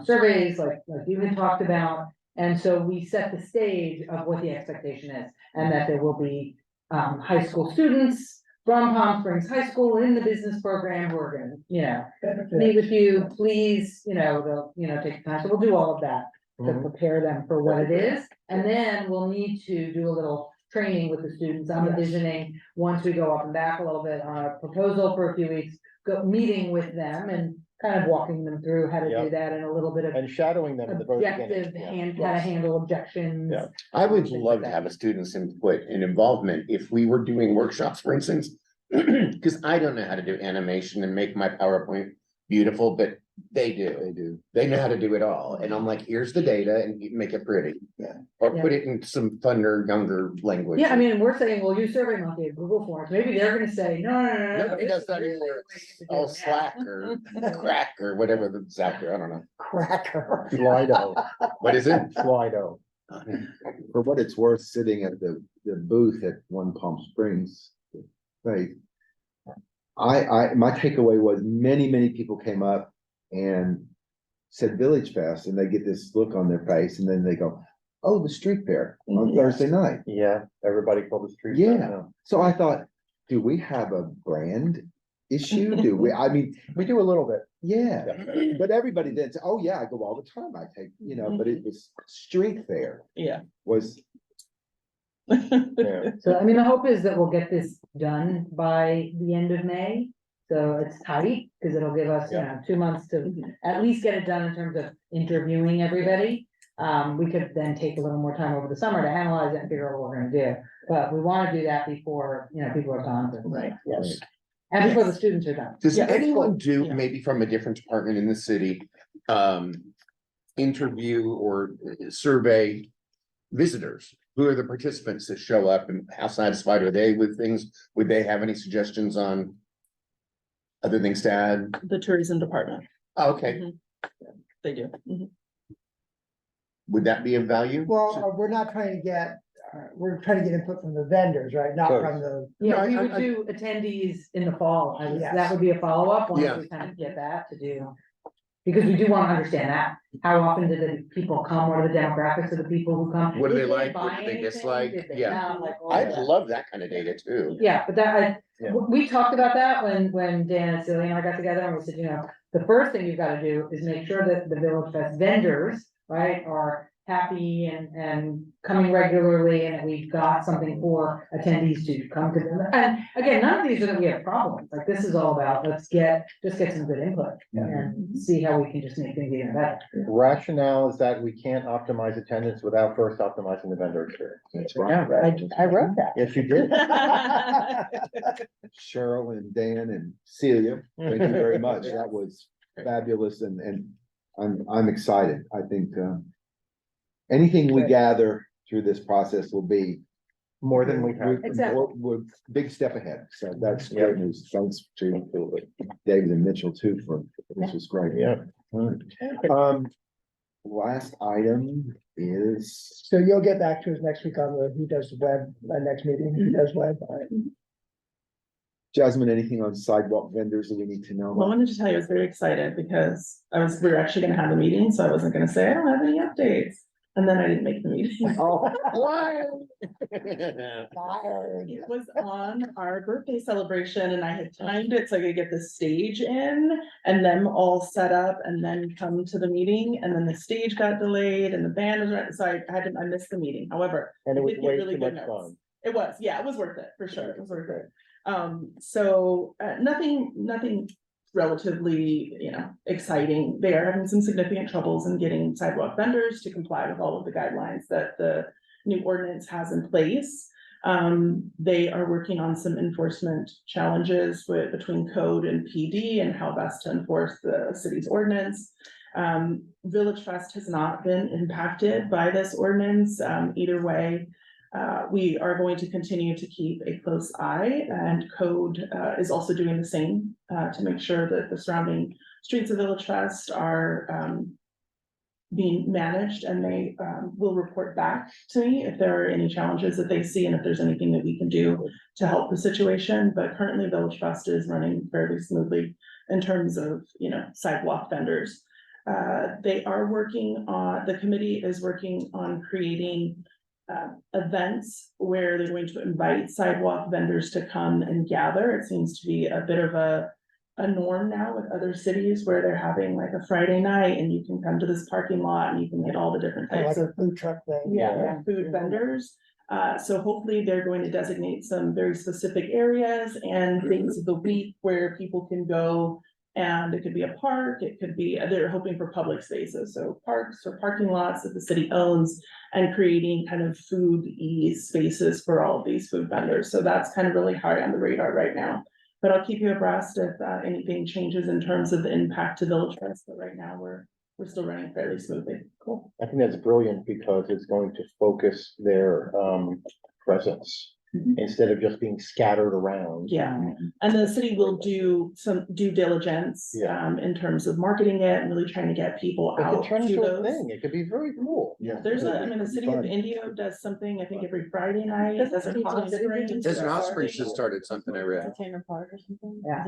surveys like you had talked about. And so we set the stage of what the expectation is, and that there will be high school students from Palm Springs High School in the business program who are gonna, meet with you, please, they'll, take the time. So we'll do all of that to prepare them for what it is. And then we'll need to do a little training with the students. I'm envisioning, once we go up and back a little bit on a proposal for a few weeks, meeting with them and kind of walking them through how to do Yep. that and a little bit of And shadowing them at the very beginning. objective, how to handle objections. Yeah. I would things love like to that. have a student's input and involvement if we were doing workshops, for instance. Cause I don't know how to do animation and make my PowerPoint beautiful, but they do. They do. They know how to do it all. And I'm like, here's the data and you make it pretty. Yeah. Or put it in some funner, younger language. Yeah, I mean, we're saying, well, use SurveyMonkey at Google Forms, maybe they're gonna say, no, no, no, no. Nobody this does is that really anymore. the way to do Oh, it now." Slack or Crack or whatever that's out there. I don't know. Cracker. Slido, What is it? Slido. For what it's worth, sitting at the booth at One Palm Springs, Faith. My takeaway was many people came up and said Village Fest, and they get this look on their face, and then they go, oh, the street fair on Mhm. Thursday night. Yeah, everybody called the street. Yeah. So I thought, do we have a brand issue? Do we, I mean, We do a little bit. yeah, but everybody did say, oh, yeah, I go all the time. I take, but it was street fair Yeah. was, Yeah. So, I mean, the hope is that we'll get this done by the end of May. So it's tight, because it'll give us, 2 months to at least get it done in terms of interviewing everybody. We could then take a little more time over the summer to analyze it and figure out what we're gonna do. But we wanna do that before, people are gone. Right. Yes. And before the students are done. Does Yeah, that's anyone cool. do, Yeah. maybe from a different department in the city, interview or survey visitors? Who are the participants that show up and how satisfied are they with things? Would they have any suggestions on other things to add? The tourism department. Oh, okay, Mhm. They do. Mhm. would that be of value? Well, we're not trying to get, we're trying to get input from the vendors, right? Not Of from the, Yeah, No, we I- would I- do attendees in the fall. Yes. That would be a follow-up once Yeah. we kind of get that to do. Because we do want to understand that. How often do the people come? What are the demographics of the people who come? What do they Did like? buy What do they anything? dislike? Did they Yeah. not? Like all I'd that. love that kind of data too. Yeah, but that, Yeah. we talked about that when Dan and Celia and I got together and we said, the first thing you've got to do is make sure that the Village Fest vendors, right, are happy and coming regularly, and that we've got something for attendees to come to them. And again, none of these are that we have problems, like this is all about, let's just get some good input and see how we can just make things even better. Rationale is that we can't optimize attendance without first optimizing the vendor experience. that's right. I wrote that. Yes, you did. Cheryl and Dan and Celia, thank you very much. That was fabulous and I'm excited. I think, anything we gather through this process will be More than we have. Exactly. we're big step ahead. So that's Yeah. great news. Thanks to David and Mitchell too this was great. Yeah. Last item is, So you'll get back to us next week on who does the web, next meeting, who does web. All right. Jasmine, anything on sidewalk vendors that we need to know? Well, I wanted to tell you, I was very excited because we were actually gonna have a meeting, so I wasn't gonna say, I don't have any updates. And then I didn't make the meeting. Oh, Why? It was on our birthday celebration and I had timed it so I could get the stage in and them all set up and then come to the meeting. And then the stage got delayed and the band was right, so I missed the meeting. However, And it was did get way really too good much notes. fun. It was, yeah, it was worth it, for sure, it was worth it. Nothing relatively, exciting. They are having some significant troubles in getting sidewalk vendors to comply with all of the guidelines that the new ordinance has in place. They are working on some enforcement challenges between code and PD and how best to enforce the city's ordinance. Village Fest has not been impacted by this ordinance, either way. We are going to continue to keep a close eye, and code is also doing the same to make sure that the surrounding streets of Village Fest are being managed, and they will report back to me if there are any challenges that they see and if there's anything that we can do to help the situation. But currently Village Fest is running fairly smoothly in terms of, sidewalk vendors. The committee is working on creating events where they're going to invite sidewalk vendors to come and gather. It seems to be a bit of a norm now with other cities where they're having like a Friday night and you can come to this parking lot and you can get all the different Kind of types like of a food truck thing. food vendors. So hopefully they're going to designate some very specific areas and days of the week where people can go And it could be a park, it could be, they're hoping for public spaces, so parks or parking lots that the city owns. And creating kind of food-y spaces for all of these food vendors, so that's kind of really high on the radar right now. But I'll keep you abreast if anything changes in terms of the impact to VillageFest, but right now we're still running fairly smoothly. Cool. I think that's brilliant because it's going to focus their presence instead of just being scattered around. Yeah, and the city will do some due diligence, Yeah. in terms of marketing it and really trying to get people It out could turn to into a those. thing. It could be very cool. Yeah. There's the city of Fun. Indio does something, I think every Friday night, there's a hot spring. There's an Osprey just started something I read. Yeah.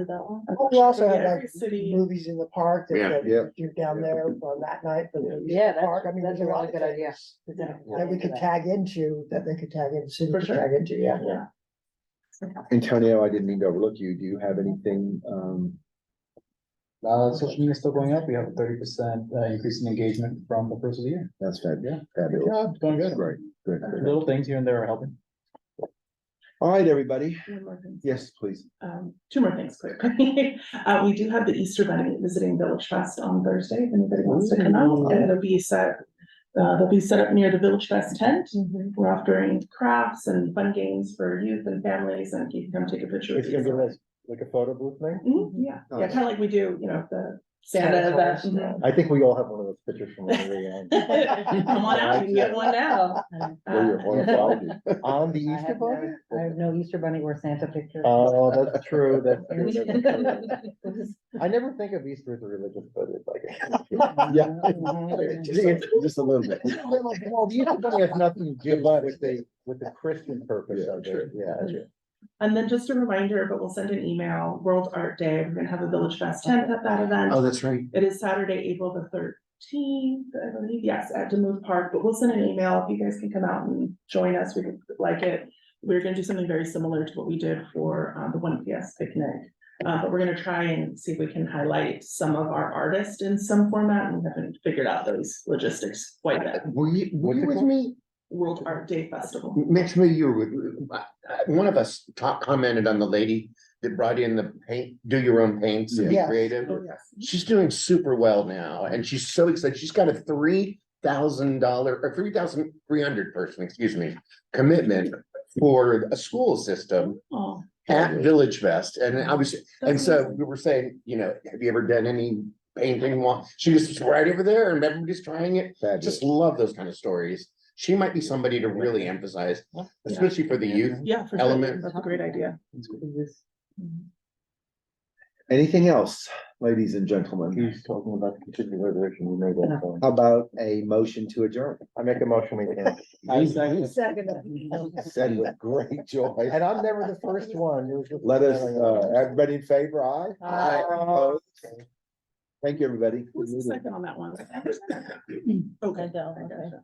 We also Yeah, have every like city- movies in the park Yeah. that Yeah. you're down there on that night for the movies in Yeah, the park. I mean, that's there's a a lot really of good idea. things that we could tag into, that they could tag in, city For could sure. tag into, yeah. Yeah. Antonio, I didn't mean to overlook you. Do you have anything, Social media is still going up. We have a 30% increase in engagement from the first of the year. that's fabulous. Good Fabulous. job, it's going good. Great, good. Little things here and there are helping. All right, everybody. One more thing. Yes, please. Two more things quickly. We do have the Easter Bunny visiting VillageFest on Thursday, if anybody wants to come out, and it'll be set. They'll be set up near the VillageFest tent. We're offering crafts and fun games for youth and families, and you can come take a picture with It's gonna be you. like a photo booth thing. Yeah, kind of like we do, the Santa Santa event. Claus, I think we all have one of those pictures from when we were young. Come on out, you can get one now. Where you're on Friday. On the Easter bunny? I have no Easter bunny or Santa picture. Oh, that's true, that's true. That's true. I never think of Easter as a religious, but it's like. Yeah, just a little bit. Well, the Easter bunny has nothing to do with the Christian purpose Yeah, of sure. it, yeah. And then just a reminder, but we'll send an email, World Art Day, we're gonna have a VillageFest tent at that event. Oh, that's right. It is Saturday, April the 13th, I believe, yes, at Demove Park, but we'll send an email if you guys can come out and join us, we would like it. We're gonna do something very similar to what we did for the 1PS picnic. But we're gonna try and see if we can highlight some of our artists in some format, and we haven't figured out those logistics quite yet. Were you with me? World Art Day Festival. Mitch, maybe you were with, one of us commented on the lady that brought in the paint, do your own paints and be Yes. creative. Oh, yes. She's doing super well now, and she's so excited. She's got a $3,000 or 3,300 person, excuse me, commitment for a school system Oh, at VillageFest. And I was, and that's so amazing. we were saying, have you ever done any painting? She was just right over there and everybody's trying it. Fabulous. Just love those kind of stories. She might be somebody to really emphasize, especially for the youth. Yeah, for sure, Element. that's a great idea. Anything else, ladies and gentlemen? He's talking about the continuing resolution, we made that point. How about a motion to adjourn? I make a motion, we can. Said with great joy. And I'm never the first one. It was just- Let us, everybody in favor, aye? Aye. Opposed? Thank you, everybody. Who's the second on that one? Okay. I don't, okay.